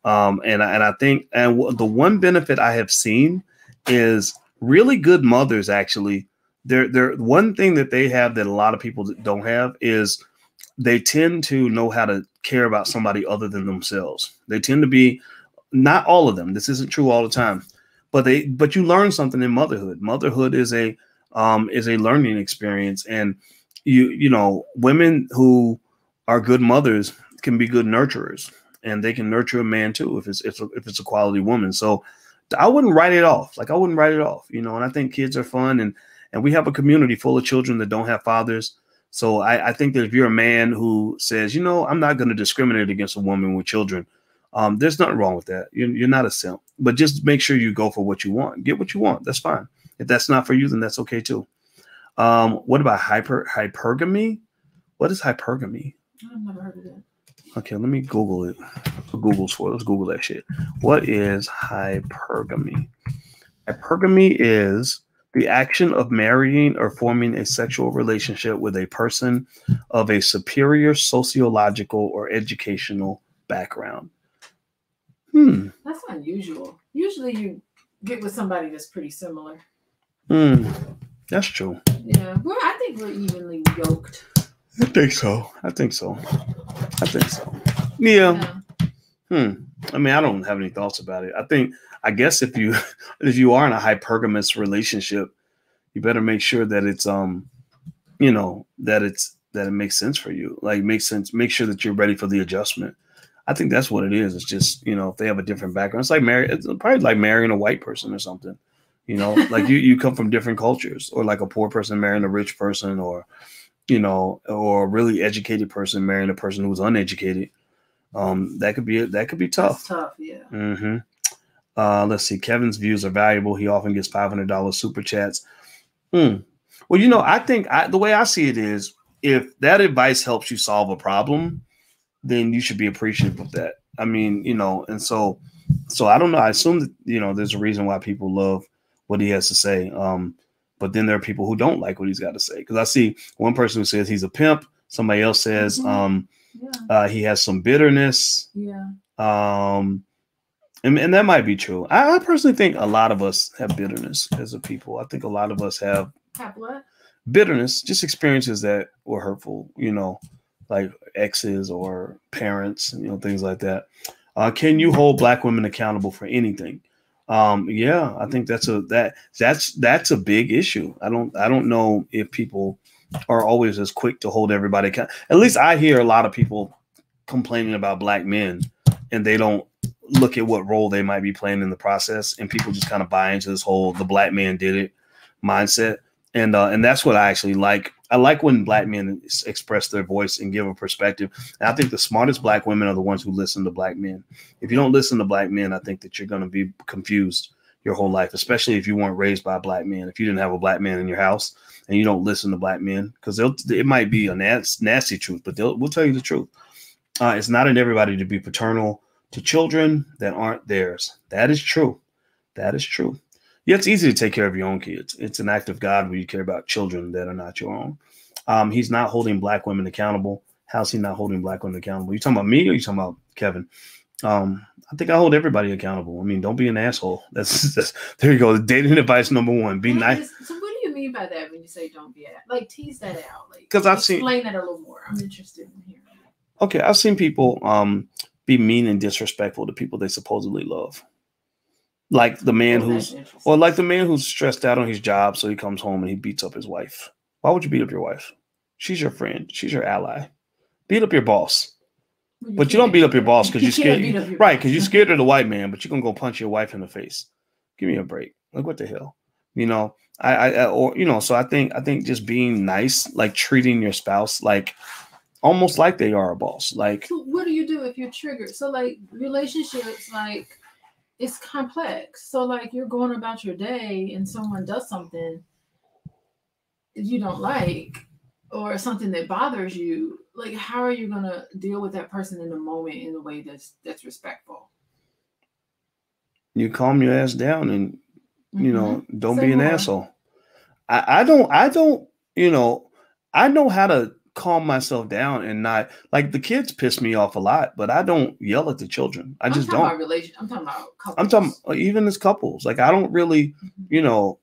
And I think the one benefit I have seen is really good mothers. Actually, they're one thing that they have that a lot of people don't have is they tend to know how to care about somebody other than themselves. They tend to be, not all of them. This isn't true all the time, but you learn something in motherhood. Motherhood is a learning experience, and women who are good mothers can be good nurturers, and they can nurture a man too if it's a quality woman. So I wouldn't write it off. And I think kids are fun, and we have a community full of children that don't have fathers. So I think that if you're a man who says, I'm not going to discriminate against a woman with children, there's nothing wrong with that. You're not a simp, but just make sure you go for what you want. Get what you want. That's fine. If that's not for you, then that's okay too. What about hypergamy? What is hypergamy? I've never heard of that. Okay, let me Google it. Google's for. Let's Google that shit. What is hypergamy? Hypergamy is the action of marrying or forming a sexual relationship with a person of a superior sociological or educational background. That's unusual. Usually you get with somebody that's pretty similar. That's true. Yeah, I think we're evenly yoked. I think so. Yeah. I mean, I don't have any thoughts about it. I guess if you are in a hypergamous relationship, you better make sure that it's you know, that it makes sense for you. Like, makes sense. Make sure that you're ready for the adjustment. I think that's what it is. It's just, you know, if they have a different background, it's like it's probably like marrying a white person or something. You know, like you come from different cultures, or like a poor person marrying a rich person, or, you know, or a really educated person marrying a person who's uneducated. That could be tough. That's tough, yeah. Mm-hmm. Let's see. Kevin's views are valuable. He often gets $500 super chats. Well, you know, I think the way I see it is, if that advice helps you solve a problem, then you should be appreciative of that. I mean, you know, and so I don't know. I assume that, you know, there's a reason why people love what he has to say. But then there are people who don't like what he's got to say. Because I see one person who says he's a pimp. Somebody else says he has some bitterness. Yeah. And that might be true. I personally think a lot of us have bitterness as a people. I think a lot of us have what? Bitterness, just experiences that were hurtful, you know, like exes or parents, you know, things like that. Can you hold Black women accountable for anything? Yeah, I think that's a big issue. I don't know if people are always as quick to hold everybody accountable. At least I hear a lot of people complaining about Black men, and they don't look at what role they might be playing in the process, and people just kind of buy into this whole "the Black man did it" mindset. And that's what I actually like. I like when Black men express their voice and give a perspective. And I think the smartest Black women are the ones who listen to Black men. If you don't listen to Black men, I think that you're going to be confused your whole life, especially if you weren't raised by a Black man. If you didn't have a Black man in your house and you don't listen to Black men, because it might be a nasty truth, but we'll tell you the truth. It's not in everybody to be paternal to children that aren't theirs. That is true. That is true. Yeah, it's easy to take care of your own kids. It's an act of God when you care about children that are not your own. He's not holding Black women accountable. How's he not holding Black women accountable? You talking about me, or you talking about Kevin? I think I hold everybody accountable. I mean, don't be an asshole. That's there you go. Dating advice number one: be nice. So what do you mean by that when you say don't be like tease that out? Like, because I've seen explain that a little more. I'm interested in hearing. Okay, I've seen people be mean and disrespectful to people they supposedly love. Like the man who's stressed out on his job, so he comes home and he beats up his wife. Why would you beat up your wife? She's your friend. She's your ally. Beat up your boss. But you don't beat up your boss because you're scared. Right, because you're scared of the white man, but you're going to go punch your wife in the face. Give me a break. Like, what the hell? You know, so I think just being nice, like treating your spouse like almost like they are a boss. Like, so what do you do if you're triggered? So like relationships, like, it's complex. So like you're going about your day and someone does something you don't like, or something that bothers you. Like, how are you going to deal with that person in the moment in a way that's respectful? You calm your ass down and, you know, don't be an asshole. I don't, you know, I know how to calm myself down and not, like, the kids piss me off a lot, but I don't yell at the children. I just don't. I'm talking about couples. I'm talking even as couples. Like, I don't really, you know,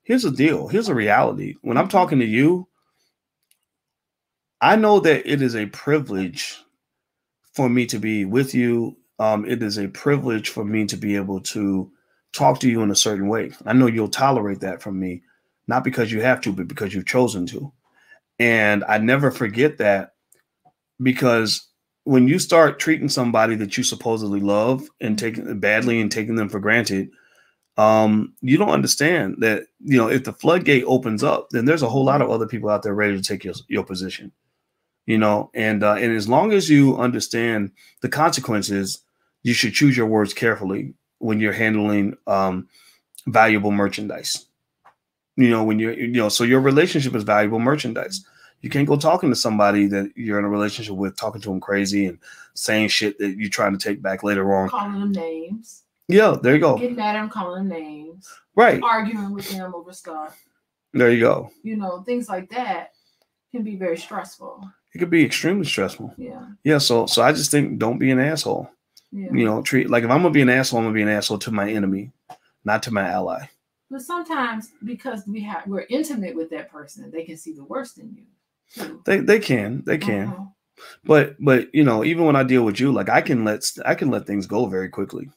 here's the deal. Here's the reality. When I'm talking to you, I know that it is a privilege for me to be with you. It is a privilege for me to be able to talk to you in a certain way. I know you'll tolerate that from me, not because you have to, but because you've chosen to. And I never forget that, because when you start treating somebody that you supposedly love and taking badly and taking them for granted, you don't understand that, you know, if the floodgate opens up, then there's a whole lot of other people out there ready to take your position, you know, and as long as you understand the consequences, you should choose your words carefully when you're handling valuable merchandise. You know, when so your relationship is valuable merchandise. You can't go talking to somebody that you're in a relationship with, talking to them crazy and saying shit that you're trying to take back later on. Calling them names. Yeah, there you go. Getting mad at them, calling them names. Right. Arguing with them over stuff. There you go. You know, things like that can be very stressful. It could be extremely stressful. Yeah. Yeah. So I just think, don't be an asshole. Yeah. You know, treat, like, if I'm gonna be an asshole, I'm gonna be an asshole to my enemy, not to my ally. But sometimes, because we're intimate with that person, they can see the worst in you too. They can. Uh-huh. But you know, even when I deal with you, like, I can let things go very quickly.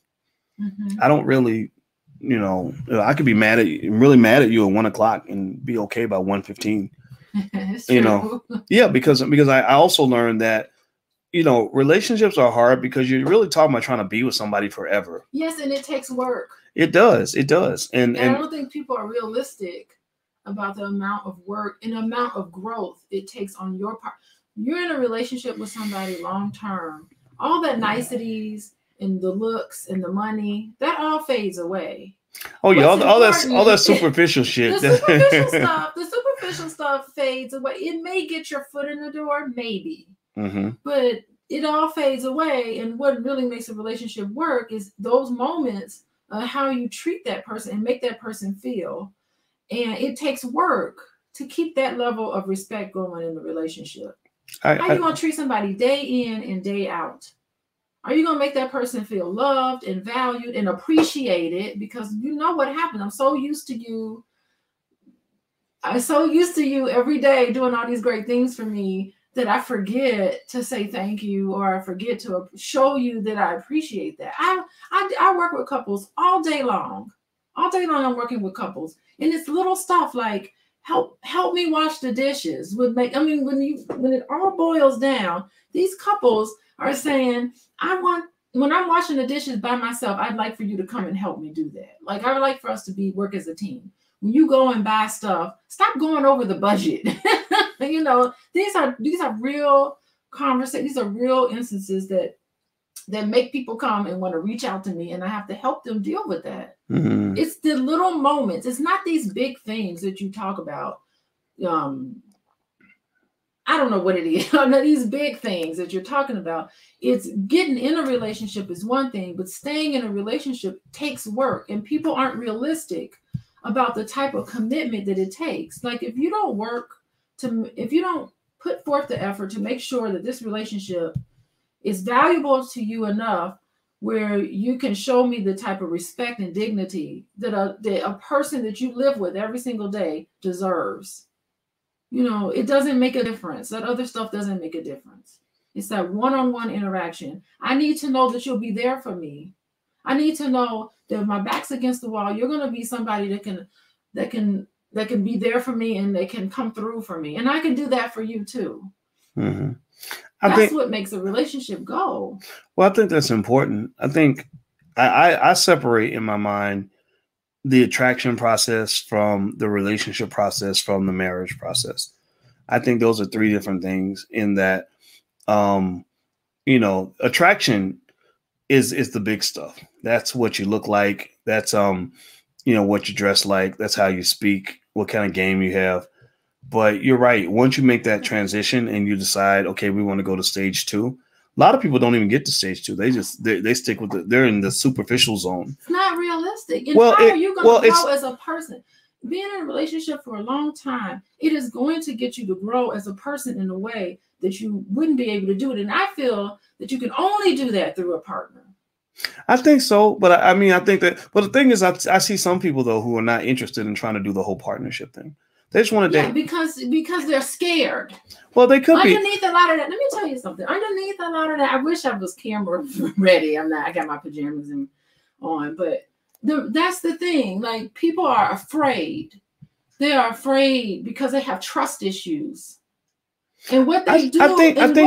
Mm-hmm. I don't really, you know, I could be really mad at you at 1:00 and be okay by 1:15. It's You true. know, yeah, because I also learned that, you know, relationships are hard because you're really talking about trying to be with somebody forever. Yes, and it takes work. It does. And I don't think people are realistic about the amount of work and the amount of growth it takes on your part. You're in a relationship with somebody long term. All the niceties and the looks and the money, that all fades away. oh yeah, What's all that important- superficial shit. The superficial stuff fades away. It may get your foot in the door, maybe, but it all fades away. And what really makes a relationship work is those moments of how you treat that person and make that person feel. And it takes work to keep that level of respect going in the relationship. How you gonna treat somebody day in and day out? Are you gonna make that person feel loved and valued and appreciated? Because you know what happened. I'm so used to you every day doing all these great things for me that I forget to say thank you, or I forget to show you that I appreciate that. I work with couples all day long. All day long I'm working with couples. And it's little stuff like help me wash the dishes when it all boils down, these couples are saying, when I'm washing the dishes by myself, I'd like for you to come and help me do that. Like, I would like for us to work as a team. When you go and buy stuff, stop going over the budget. You know, these are real conversations. These are real instances that make people come and want to reach out to me, and I have to help them deal with that. It's the little moments. It's not these big things that you talk about. I don't know what it is. These big things that you're talking about. It's getting in a relationship is one thing, but staying in a relationship takes work, and people aren't realistic about the type of commitment that it takes. Like, if you don't put forth the effort to make sure that this relationship is valuable to you enough where you can show me the type of respect and dignity that a person that you live with every single day deserves. You know, it doesn't make a difference. That other stuff doesn't make a difference. It's that one-on-one interaction. I need to know that you'll be there for me. I need to know that if my back's against the wall, you're going to be somebody that can be there for me, and they can come through for me. And I can do that for you too. That's what makes a relationship go. Well, I think that's important. I think I separate in my mind the attraction process from the relationship process from the marriage process. I think those are three different things in that, you know, attraction is the big stuff. That's what you look like. That's, you know, what you dress like. That's how you speak, what kind of game you have. But you're right. Once you make that transition and you decide, okay, we want to go to stage 2. A lot of people don't even get to stage 2. They stick with they're in the superficial zone. It's not realistic. And how are you going to grow as a person? Being in a relationship for a long time, it is going to get you to grow as a person in a way that you wouldn't be able to do it. And I feel that you can only do that through a partner. I think so, but I think that. But the thing is, I see some people though who are not interested in trying to do the whole partnership thing. They just want to date because they're scared. Well, they could be underneath a lot of that. Let me tell you something. Underneath a lot of that, I wish I was camera ready. I'm not. I got my pajamas on, but that's the thing. Like, people are afraid. They are afraid because they have trust issues. And what they do, and it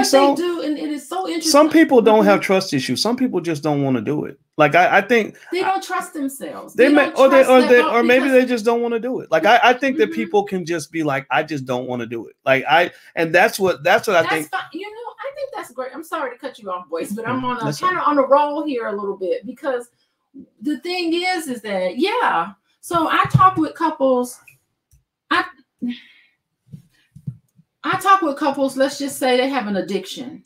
is so interesting. Some people don't have trust issues. Some people just don't want to do it. Like, I think they don't trust themselves. Maybe they just don't want to do it. Like, I think that people can just be like, I just don't want to do it. Like, that's what I think. Fine. You know, I think that's great. I'm sorry to cut you off, boys, but I'm on a roll here a little bit, because the thing is that So I talk with couples. I talk with couples, let's just say they have an addiction.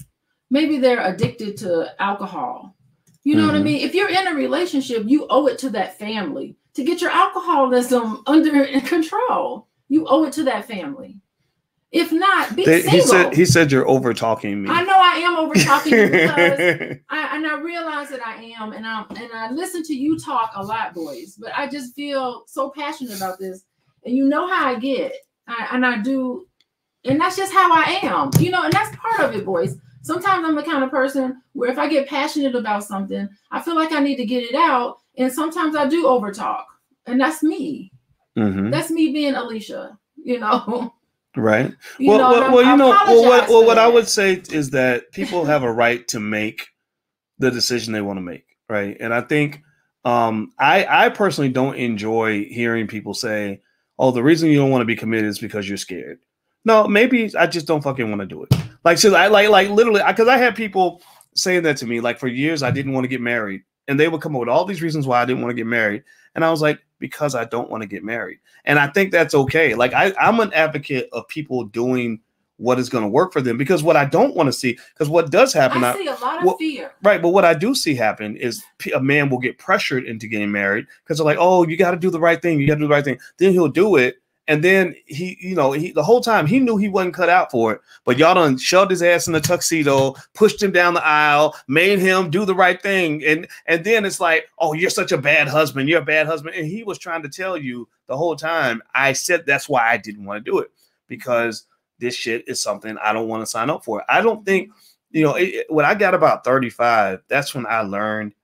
Maybe they're addicted to alcohol. You know what I mean? If you're in a relationship, you owe it to that family to get your alcoholism under control. You owe it to that family. If not, be single. He said you're over talking me. I know I am over talking you because I realize that I am, and I listen to you talk a lot, boys. But I just feel so passionate about this, and you know how I get, I do. And that's just how I am, you know, and that's part of it, boys. Sometimes I'm the kind of person where if I get passionate about something, I feel like I need to get it out. And sometimes I do overtalk. And that's me. That's me being Alicia, you know. Right. You know, What I would say is that people have a right to make the decision they want to make. Right. And I think I personally don't enjoy hearing people say, oh, the reason you don't want to be committed is because you're scared. No, maybe I just don't fucking want to do it. Like, so I like literally, because I had people saying that to me, like for years, I didn't want to get married. And they would come up with all these reasons why I didn't want to get married. And I was like, because I don't want to get married. And I think that's okay. Like I'm an advocate of people doing what is going to work for them, because what I don't want to see, because what does happen, I see a lot of fear. Right. But what I do see happen is a man will get pressured into getting married because they're like, oh, you got to do the right thing. You got to do the right thing. Then he'll do it. And then he the whole time he knew he wasn't cut out for it, but y'all done shoved his ass in a tuxedo, pushed him down the aisle, made him do the right thing. And then it's like, oh, you're such a bad husband. You're a bad husband. And he was trying to tell you the whole time. I said that's why I didn't want to do it, because this shit is something I don't want to sign up for. I don't think, when I got about 35, that's when I learned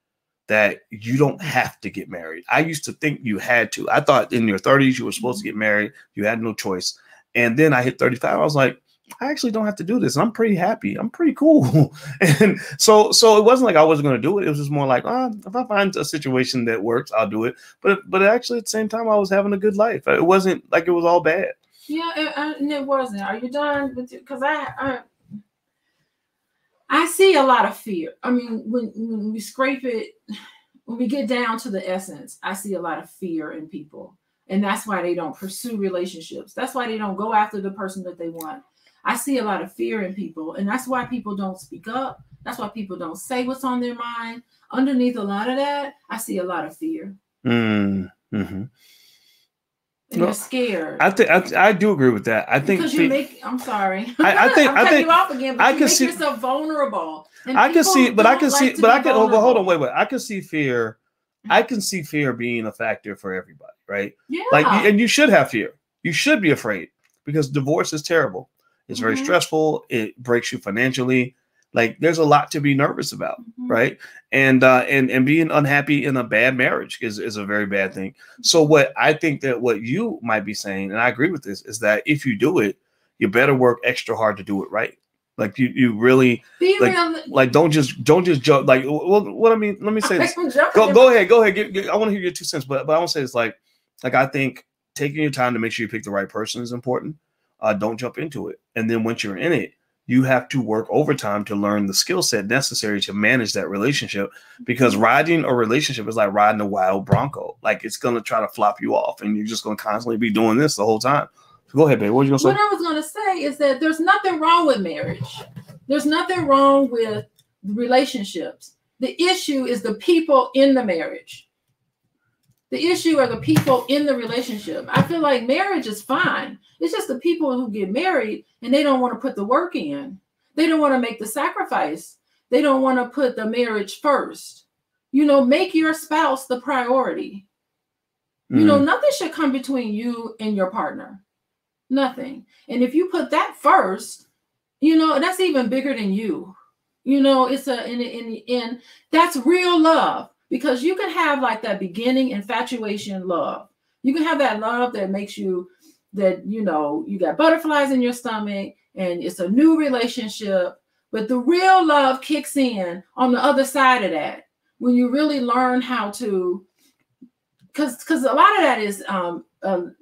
that you don't have to get married. I used to think you had to. I thought in your 30s, you were supposed to get married. You had no choice. And then I hit 35. I was like, I actually don't have to do this. I'm pretty happy. I'm pretty cool. And so it wasn't like I wasn't going to do it. It was just more like, if I find a situation that works, I'll do it. But actually at the same time, I was having a good life. It wasn't like it was all bad. Yeah, and it wasn't. Are you done with it? Because I see a lot of fear. I mean, when we scrape it, when we get down to the essence, I see a lot of fear in people. And that's why they don't pursue relationships. That's why they don't go after the person that they want. I see a lot of fear in people. And that's why people don't speak up. That's why people don't say what's on their mind. Underneath a lot of that, I see a lot of fear. Mm-hmm. And you're scared. I do agree with that. I think because I'm sorry. I think you off again, but you make yourself vulnerable. I can see, but hold on, wait. I can see fear. I can see fear being a factor for everybody, right? Yeah. And you should have fear. You should be afraid, because divorce is terrible. It's very stressful. It breaks you financially. Like there's a lot to be nervous about, right? And being unhappy in a bad marriage is a very bad thing. So what I think that what you might be saying, and I agree with this, is that if you do it, you better work extra hard to do it right. Like you really don't just jump. Like what I mean, let me say this. Go ahead. I want to hear your 2 cents, but I want to say it's like I think taking your time to make sure you pick the right person is important. Don't jump into it, and then once you're in it, you have to work overtime to learn the skill set necessary to manage that relationship, because riding a relationship is like riding a wild bronco. Like it's going to try to flop you off, and you're just going to constantly be doing this the whole time. So go ahead, babe. What were you going to say? What I was going to say is that there's nothing wrong with marriage. There's nothing wrong with relationships. The issue is the people in the marriage. The issue are the people in the relationship. I feel like marriage is fine. It's just the people who get married and they don't want to put the work in. They don't want to make the sacrifice. They don't want to put the marriage first. Make your spouse the priority. Nothing should come between you and your partner. Nothing. And if you put that first, that's even bigger than you. It's in the end, that's real love. Because you can have like that beginning infatuation love. You can have that love that makes you you got butterflies in your stomach and it's a new relationship. But the real love kicks in on the other side of that when you really learn how to, because a lot of that is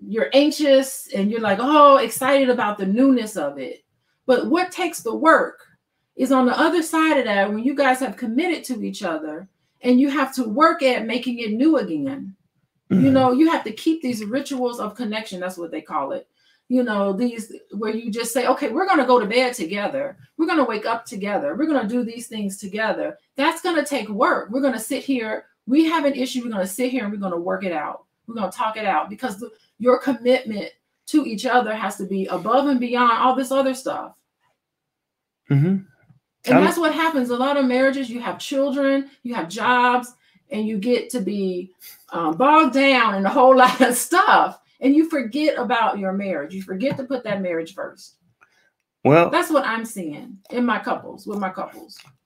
you're anxious and you're like, excited about the newness of it. But what takes the work is on the other side of that, when you guys have committed to each other. And you have to work at making it new again. You have to keep these rituals of connection. That's what they call it. These where you just say, okay, we're going to go to bed together. We're going to wake up together. We're going to do these things together. That's going to take work. We're going to sit here. We have an issue. We're going to sit here and we're going to work it out. We're going to talk it out, because your commitment to each other has to be above and beyond all this other stuff. And that's what happens. A lot of marriages, you have children, you have jobs, and you get to be bogged down in a whole lot of stuff. And you forget about your marriage. You forget to put that marriage first. Well, that's what I'm seeing with my couples.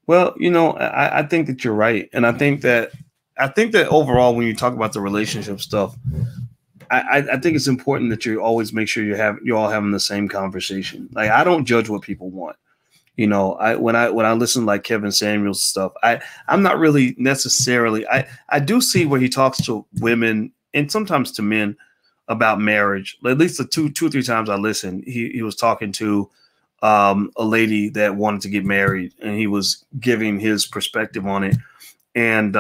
Well, I think that you're right. And I think that overall, when you talk about the relationship stuff, I think it's important that you always make sure you're all having the same conversation. Like, I don't judge what people want. You know, when I listen to like Kevin Samuels stuff, I'm not really necessarily, I do see where he talks to women and sometimes to men about marriage. At least the two or three times I listened, he was talking to a lady that wanted to get married, and he was giving his perspective on it. And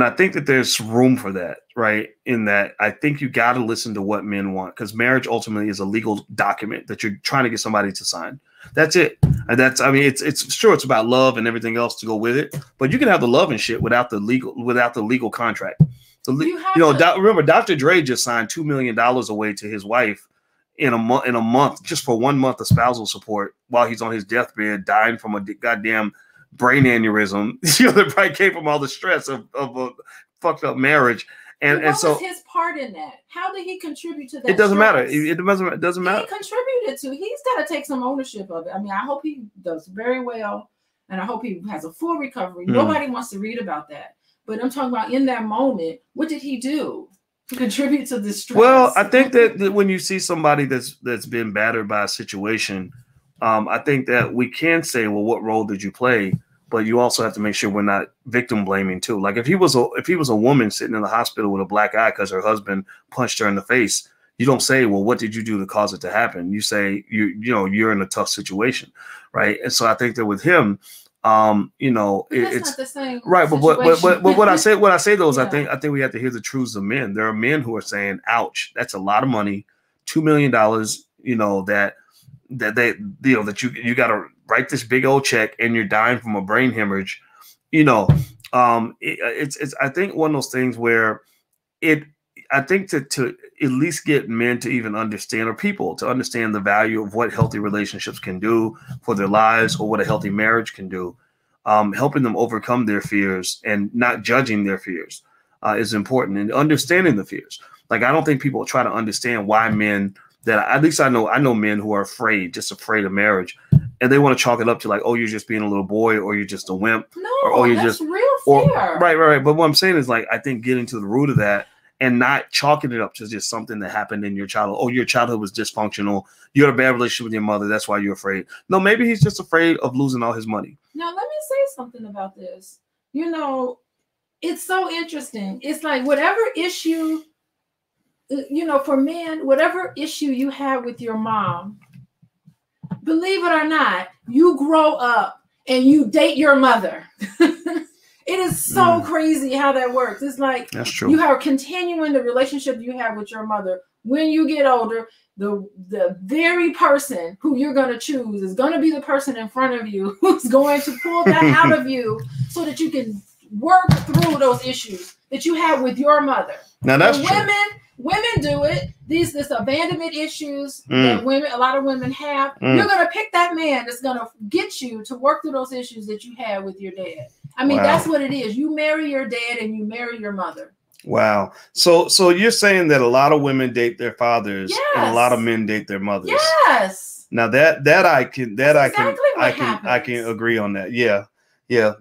I think that there's room for that, right? In that, I think you got to listen to what men want, because marriage ultimately is a legal document that you're trying to get somebody to sign. That's it. And I mean, it's sure it's about love and everything else to go with it, but you can have the love and shit without the legal contract. Remember, Dr. Dre just signed $2 million away to his wife in a month, just for 1 month of spousal support while he's on his deathbed, dying from a goddamn brain aneurysm. That probably came from all the stress of a fucked up marriage. And so, what was his part in that? How did he contribute to that? It doesn't stress? matter. It doesn't matter. He contributed to. He's got to take some ownership of it. I mean, I hope he does very well, and I hope he has a full recovery. Nobody wants to read about that, but I'm talking about in that moment. What did he do to contribute to this stress? Well, I think that when you see somebody that's been battered by a situation, I think that we can say, well, what role did you play? But you also have to make sure we're not victim blaming too. Like if he was a woman sitting in the hospital with a black eye because her husband punched her in the face, you don't say, well, what did you do to cause it to happen? You say, you're in a tough situation, right? And so I think that with him, it's not the same, right. But what I say though is I think we have to hear the truths of men. There are men who are saying, ouch, that's a lot of money, $2 million, that you got to write this big old check and you're dying from a brain hemorrhage. It's I think one of those things where I think to at least get men to even understand, or people to understand the value of what healthy relationships can do for their lives, or what a healthy marriage can do, helping them overcome their fears and not judging their fears is important, and understanding the fears. Like, I don't think people try to understand why men at least I know men who are just afraid of marriage, and they want to chalk it up to like, oh, you're just being a little boy, or you're just a wimp. No, or you're that's just real fear. Right. But what I'm saying is, like, I think getting to the root of that and not chalking it up to just something that happened in your childhood. Oh, your childhood was dysfunctional. You had a bad relationship with your mother. That's why you're afraid. No, maybe he's just afraid of losing all his money. Now, let me say something about this. It's so interesting. It's like whatever issue, for men, whatever issue you have with your mom, believe it or not, you grow up and you date your mother. It is so crazy how that works. It's like that's true. You are continuing the relationship you have with your mother. When you get older, the very person who you're going to choose is going to be the person in front of you who's going to pull that out of you so that you can work through those issues that you have with your mother. Now that's true. Women do it. This abandonment issues that a lot of women have. You're going to pick that man that's going to get you to work through those issues that you had with your dad. I mean, That's what it is. You marry your dad and you marry your mother. Wow. So you're saying that a lot of women date their fathers, and a lot of men date their mothers. Yes. Now I can agree on that. Yeah,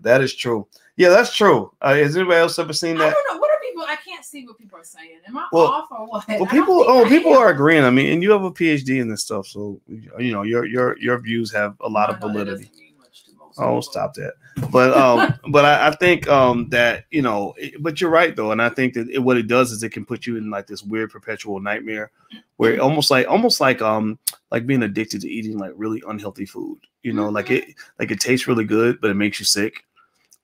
that is true. Yeah, that's true. Has anybody else ever seen that? I don't know. What are people? I can't see what people are saying. Am I off or what? Well, people are agreeing. I mean, and you have a PhD in this stuff, so your views have a lot of validity. Oh, stop that. But I think that but you're right though, and I think that what it does is it can put you in like this weird perpetual nightmare, where almost like being addicted to eating like really unhealthy food. Like it tastes really good, but it makes you sick.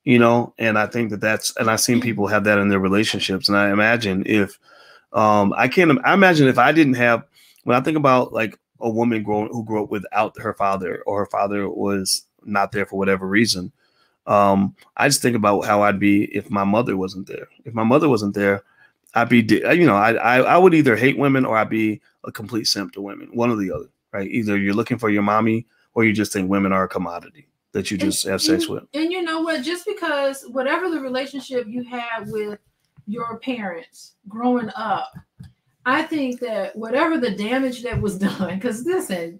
And I think and I've seen people have that in their relationships, and I imagine if I imagine if I didn't have, when I think about like a woman who grew up without her father, or her father was not there for whatever reason. I just think about how I'd be if my mother wasn't there. If my mother wasn't there, I'd be, I would either hate women or I'd be a complete simp to women, one or the other, right? Either you're looking for your mommy or you just think women are a commodity that you just have sex with. And you know what? Just because whatever the relationship you had with your parents growing up, I think that whatever the damage that was done, because listen,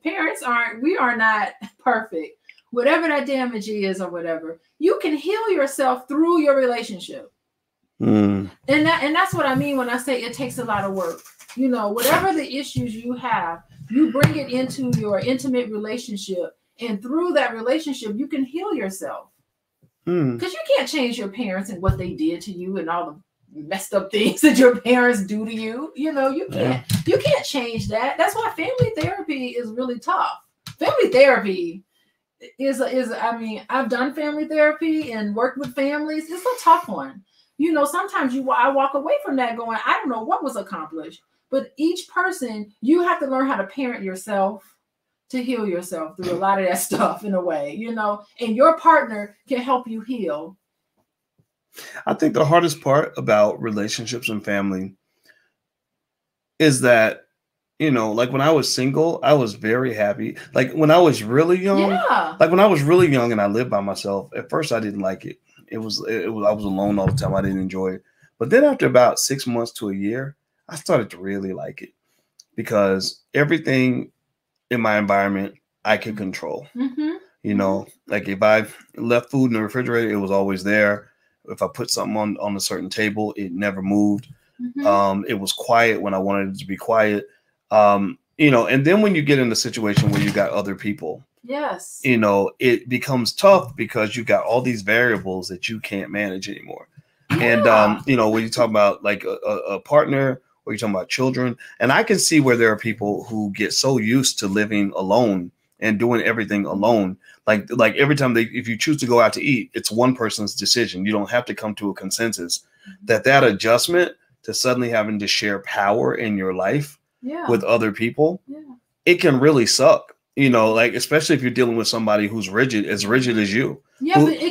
we are not perfect. Whatever that damage is or whatever, you can heal yourself through your relationship. And that's what I mean when I say it takes a lot of work. You know, whatever the issues you have, you bring it into your intimate relationship, and through that relationship, you can heal yourself. Because you can't change your parents and what they did to you and all the messed up things that your parents do to you. You know, you can't change that. That's why family therapy is really tough. Family therapy is I mean, I've done family therapy and worked with families. It's a tough one. You know, sometimes I walk away from that going, I don't know what was accomplished. But each person, you have to learn how to parent yourself to heal yourself through a lot of that stuff in a way, you know, and your partner can help you heal. I think the hardest part about relationships and family is that, you know, like when I was single, I was very happy. Like when I was really young, and I lived by myself, at first I didn't like it. I was alone all the time. I didn't enjoy it. But then after about 6 months to a year, I started to really like it because everything in my environment I could control. You know, like if I left food in the refrigerator, it was always there. If I put something on a certain table, it never moved. It was quiet when I wanted it to be quiet. You know, and then when you get in a situation where you got other people, yes, you know, it becomes tough because you got all these variables that you can't manage anymore. And, you know, when you talk about like a partner, or you're talking about children, and I can see where there are people who get so used to living alone and doing everything alone. Like every time if you choose to go out to eat, it's one person's decision. You don't have to come to a consensus. That adjustment to suddenly having to share power in your life with other people, it can really suck. You know, like especially if you're dealing with somebody who's as rigid as you,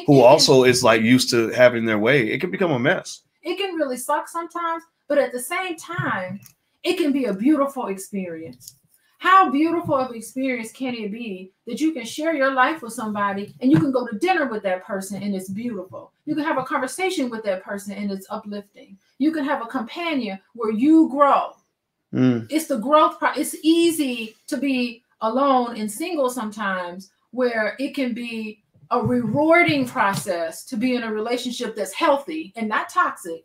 who also is like used to having their way. It can become a mess. It can really suck sometimes, but at the same time, it can be a beautiful experience. How beautiful of an experience can it be that you can share your life with somebody and you can go to dinner with that person and it's beautiful. You can have a conversation with that person and it's uplifting. You can have a companion where you grow. It's the growth It's easy to be alone and single sometimes, where it can be a rewarding process to be in a relationship that's healthy and not toxic.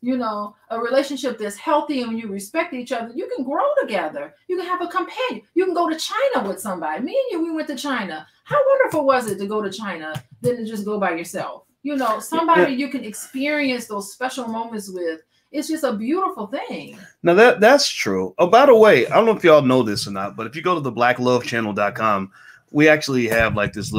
You know, a relationship that's healthy, and when you respect each other, you can grow together. You can have a companion. You can go to China with somebody. Me and you, we went to China. How wonderful was it to go to China than to just go by yourself? You know, somebody you can experience those special moments with. It's just a beautiful thing. Now that's true. Oh, by the way, I don't know if y'all know this or not, but if you go to the blacklovechannel.com, we actually have like this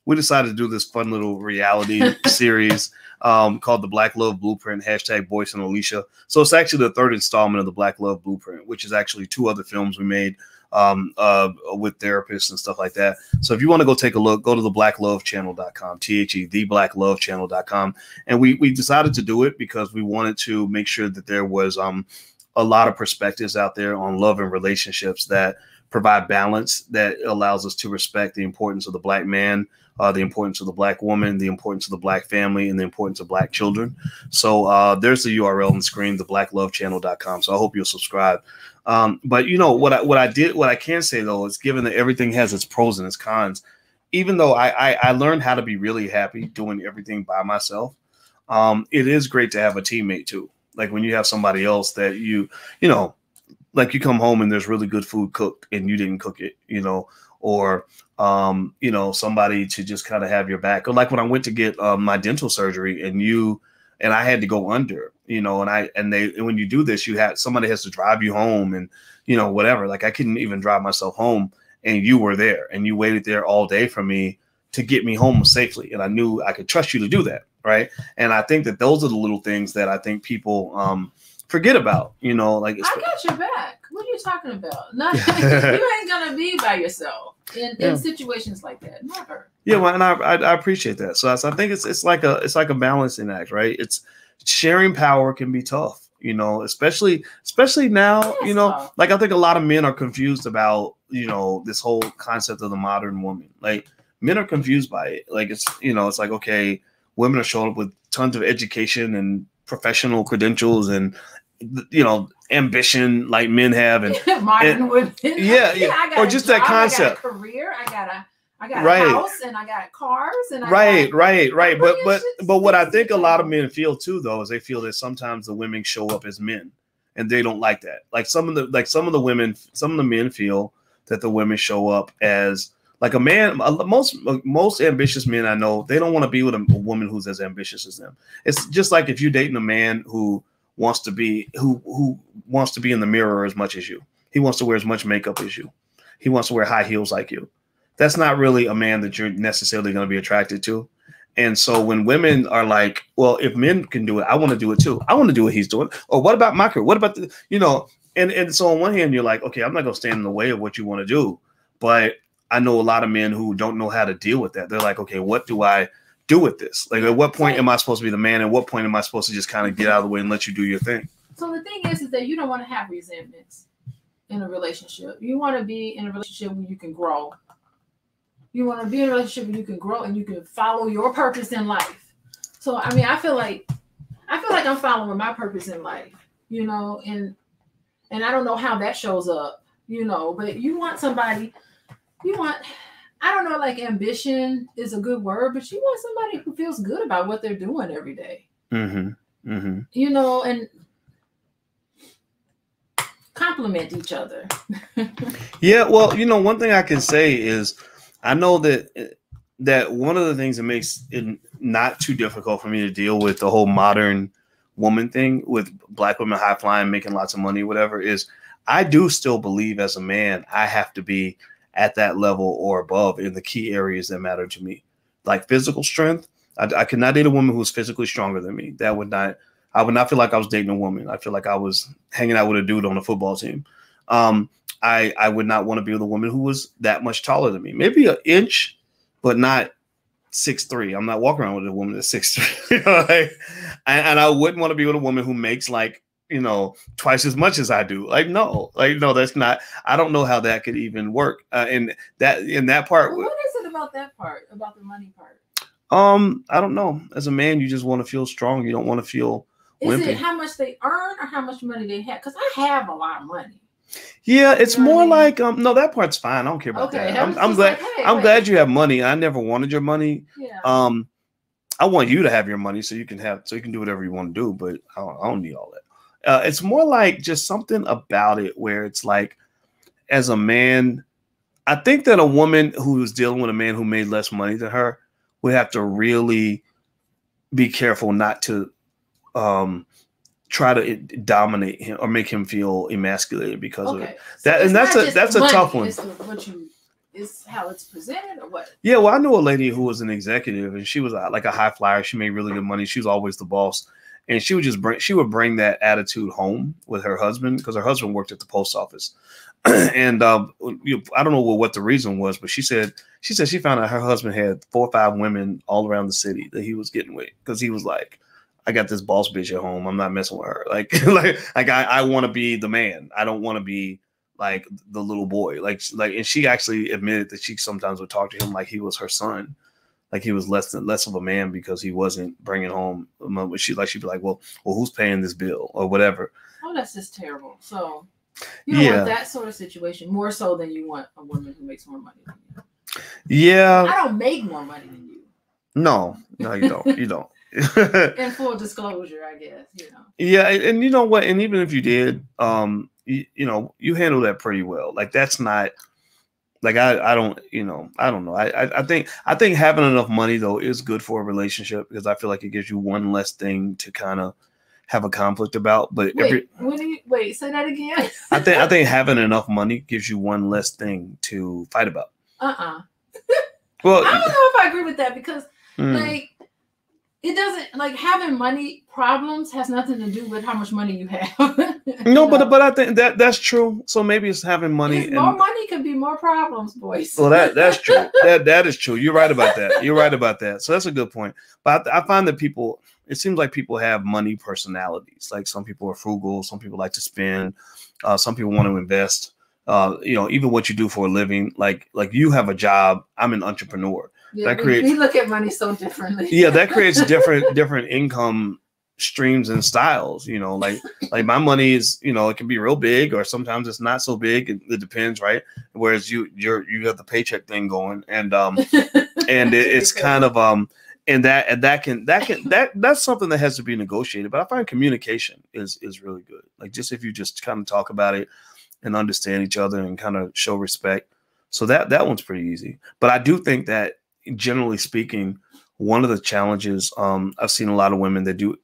we decided to do this fun little reality series called the Black Love Blueprint, #Boyce and Alicia. So it's actually the third installment of the Black Love Blueprint, which is actually 2 other films we made with therapists and stuff like that. So if you want to go take a look, go to the blacklovechannel.com, theblacklovechannel.com. And we decided to do it because we wanted to make sure that there was a lot of perspectives out there on love and relationships that provide balance, that allows us to respect the importance of the Black man, the importance of the Black woman, the importance of the Black family, and the importance of Black children. So there's the URL on the screen, theblacklovechannel.com. So I hope you'll subscribe. But you know what I can say though is, given that everything has its pros and its cons, even though I learned how to be really happy doing everything by myself, it is great to have a teammate too. Like when you have somebody else that you know, like you come home and there's really good food cooked and you didn't cook it, you know, or, you know, somebody to just kind of have your back. Or like when I went to get my dental surgery and I had to go under, you know, and when you do this, somebody has to drive you home and, you know, whatever. Like I couldn't even drive myself home, and you were there and you waited there all day for me to get me home safely. And I knew I could trust you to do that. Right. And I think that those are the little things that I think people forget about, you know, like I got your back. What are you talking about? You ain't gonna be by yourself in situations like that. Never. Yeah, well, and I appreciate that. So I think it's like a balancing act, right? It's sharing power can be tough, you know, especially now, you know, tough. Like I think a lot of men are confused about, you know, this whole concept of the modern woman. Like men are confused by it. Like it's, you know, it's like, okay, women are showing up with tons of education and professional credentials and, you know, ambition like men have, and modern women. Yeah. Or just that concept. I got a career. I got a house, and I got cars, and right. But what I think a lot of men feel too, though, is they feel that sometimes the women show up as men and they don't like that. Like some of the women, some of the men feel that the women show up as like a man. Most ambitious men I know, they don't want to be with a woman who's as ambitious as them. It's just like if you're dating a man who wants to be in the mirror as much as you. He wants to wear as much makeup as you. He wants to wear high heels like you. That's not really a man that you're necessarily going to be attracted to. And so when women are like, well, if men can do it, I want to do it too. I want to do what he's doing. Or what about my career? What about the, and so on one hand, you're like, okay, I'm not going to stand in the way of what you want to do. But I know a lot of men who don't know how to deal with that. They're like, okay, what do I do with this? Like, at what point am I supposed to be the man? At what point am I supposed to just kind of get out of the way and let you do your thing? So the thing is that you don't want to have resentments in a relationship. You want to be in a relationship where you can grow. You want to be in a relationship where you can grow and you can follow your purpose in life. So, I mean, I feel like I'm following my purpose in life, and I don't know how that shows up, but you want somebody, I don't know, like ambition is a good word, but you want somebody who feels good about what they're doing every day. Mm-hmm. Mm-hmm. And compliment each other. Yeah, well, one thing I can say is I know that one of the things that makes it not too difficult for me to deal with the whole modern woman thing with Black women high flying, making lots of money, whatever, is I do still believe as a man I have to be at that level or above in the key areas that matter to me, like physical strength. I could not date a woman who's physically stronger than me. I would not feel like I was dating a woman. I feel like I was hanging out with a dude on a football team. I would not want to be with a woman who was that much taller than me. Maybe an inch, but not 6'3". I'm not walking around with a woman that's 6'3". And I wouldn't want to be with a woman who makes twice as much as I do. No, that's not. I don't know how that could even work. In that part. What is it about that part? About the money part? I don't know. As a man, you just want to feel strong. You don't want to feel wimpy. Is it how much they earn or how much money they have? Because I have a lot of money. Yeah, it's more like no, that part's fine. I don't care about that. I'm glad. I'm glad you have money. I never wanted your money. Yeah. I want you to have your money so you can do whatever you want to do. But I don't need all that. It's more like just something about it where it's like, as a man, I think that a woman who is dealing with a man who made less money than her would have to really be careful not to try to dominate him or make him feel emasculated because of it. That's a tough one. Is how it's presented or what? Yeah, well, I knew a lady who was an executive and she was like a high flyer. She made really good money. She was always the boss. And she would bring that attitude home with her husband because her husband worked at the post office. And I don't know what the reason was, but she said she found out her husband had 4 or 5 women all around the city that he was getting with because he was like, I got this boss bitch at home. I'm not messing with her. I want to be the man. I don't want to be like the little boy. And she actually admitted that she sometimes would talk to him like he was her son. Like he was less of a man because he wasn't bringing home. She'd be like, well, who's paying this bill or whatever. Oh, that's just terrible. So you don't want that sort of situation more so than you want a woman who makes more money than you. Yeah. I don't make more money than you. No, you don't. You don't. In full disclosure, I guess, Yeah, and you know what? And even if you did, you handle that pretty well. Like that's not. Like I don't know. I think having enough money though is good for a relationship because I feel like it gives you one less thing to kind of have a conflict about. But wait, say that again. I think having enough money gives you one less thing to fight about. Well, I don't know if I agree with that because it doesn't, like, having money problems has nothing to do with how much money you have. No, but I think that's true. So maybe it's having money. More money could be more problems, boys. Well, that's true. That is true. You're right about that. So that's a good point. But I find that it seems like people have money personalities. Like some people are frugal. Some people like to spend. Some people want to invest. Even what you do for a living. Like you have a job. I'm an entrepreneur. Yeah, we look at money so differently. Yeah, that creates different income streams and styles. Like my money is, it can be real big or sometimes it's not so big. It depends, right? Whereas you have the paycheck thing going, and it's kind of that's something that has to be negotiated. But I find communication is really good. Like, just if you just kind of talk about it and understand each other and kind of show respect. So that one's pretty easy. But I do think that, generally speaking, one of the challenges I've seen a lot of women that do,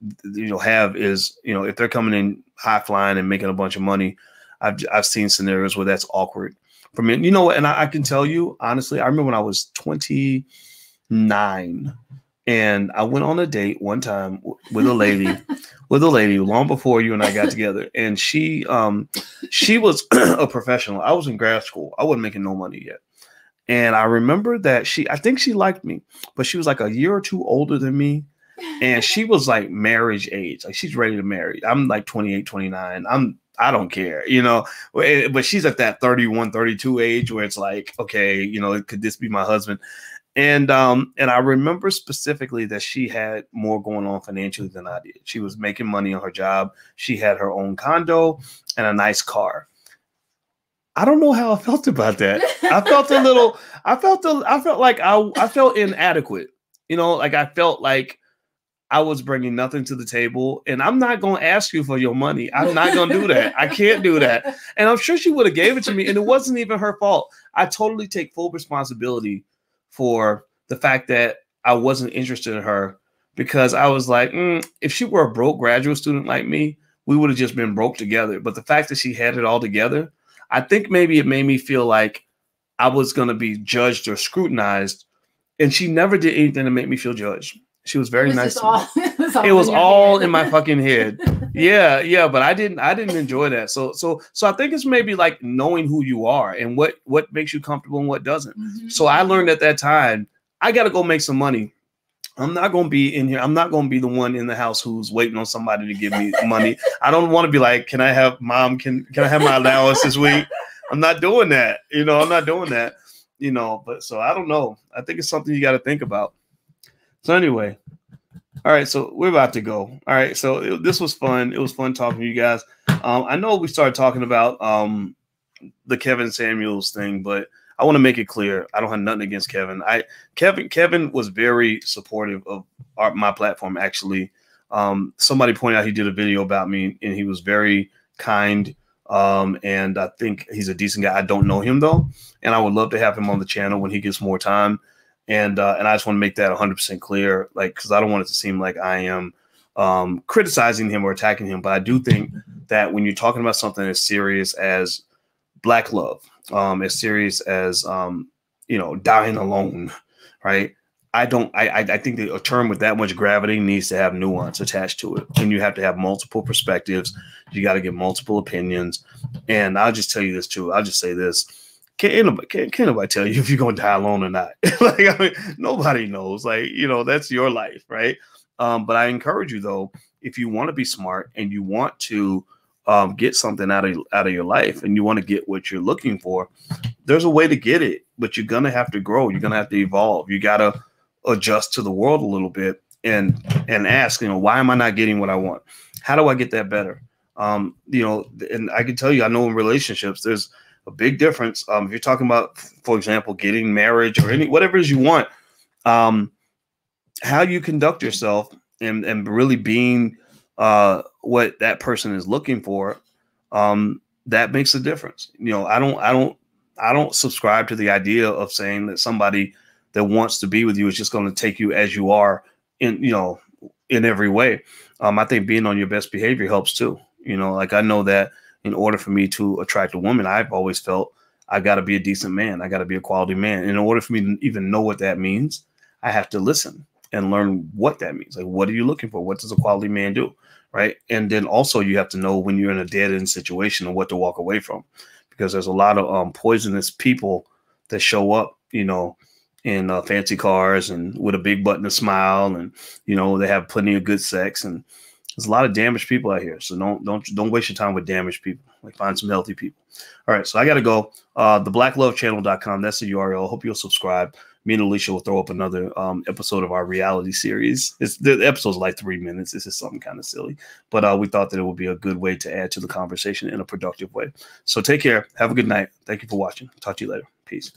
have is, if they're coming in high flying and making a bunch of money, I've seen scenarios where that's awkward for me. You know what? And I can tell you, honestly, I remember when I was 29 and I went on a date one time with a lady, long before you and I got together. And she was a professional. I was in grad school. I wasn't making no money yet. And I remember that I think she liked me, but she was like a year or two older than me. And she was like marriage age. Like, she's ready to marry. I'm like 28, 29. I don't care, but she's at that 31, 32 age where it's like, okay, could this be my husband? And I remember specifically that she had more going on financially than I did. She was making money on her job. She had her own condo and a nice car. I don't know how I felt about that. I felt inadequate, like I felt like I was bringing nothing to the table, and I'm not going to ask you for your money. I'm not going to do that. I can't do that. And I'm sure she would have gave it to me, and it wasn't even her fault. I totally take full responsibility for the fact that I wasn't interested in her, because I was like, if she were a broke graduate student like me, we would have just been broke together. But the fact that she had it all together, I think maybe it made me feel like I was going to be judged or scrutinized, and she never did anything to make me feel judged. She was very nice. It was all in my fucking head. Yeah, but I didn't enjoy that. So I think it's maybe like knowing who you are and what makes you comfortable and what doesn't. Mm-hmm. So I learned at that time, I got to go make some money. I'm not going to be in here. I'm not going to be the one in the house who's waiting on somebody to give me money. I don't want to be like, can I have mom? Can I have my allowance this week? I'm not doing that. I'm not doing that. But so I don't know. I think it's something you got to think about. So anyway, all right, so we're about to go. All right, so this was fun. It was fun talking to you guys. I know we started talking about the Kevin Samuels thing, but I want to make it clear I don't have nothing against Kevin. Kevin was very supportive of my platform, actually. Somebody pointed out he did a video about me, and he was very kind, and I think he's a decent guy. I don't know him, though, and I would love to have him on the channel when he gets more time. And I just want to make that 100% clear, because I don't want it to seem like I am criticizing him or attacking him. But I do think that when you're talking about something as serious as Black love, as serious as dying alone, right? I think that a term with that much gravity needs to have nuance attached to it, and you have to have multiple perspectives. You got to get multiple opinions. And I'll just tell you this too. I'll just say this. Can't nobody tell you if you're going to die alone or not? Nobody knows. That's your life, right? But I encourage you, though, if you want to be smart and you want to get something out of your life and you want to get what you're looking for, there's a way to get it, but you're going to have to grow. You're going to have to evolve. You got to adjust to the world a little bit and ask, why am I not getting what I want? How do I get that better? And I can tell you, I know in relationships, there's a big difference. If you're talking about, for example, getting marriage or whatever it is you want, how you conduct yourself and really being what that person is looking for, that makes a difference. I don't subscribe to the idea of saying that somebody that wants to be with you is just going to take you as you are in every way. I think being on your best behavior helps too. I know that in order for me to attract a woman, I've always felt I got to be a decent man. I got to be a quality man. And in order for me to even know what that means, I have to listen and learn what that means. Like, what are you looking for? What does a quality man do? Right. And then also you have to know when you're in a dead end situation and what to walk away from, because there's a lot of poisonous people that show up, in fancy cars and with a big butt and a smile, and, they have plenty of good sex, and there's a lot of damaged people out here. So don't waste your time with damaged people. Find some healthy people. All right. So I got to go. TheBlackLoveChannel.com. That's the URL. Hope you'll subscribe. Me and Alicia will throw up another episode of our reality series. The episode's like 3 minutes. This is something kind of silly, but we thought that it would be a good way to add to the conversation in a productive way. So take care. Have a good night. Thank you for watching. Talk to you later. Peace.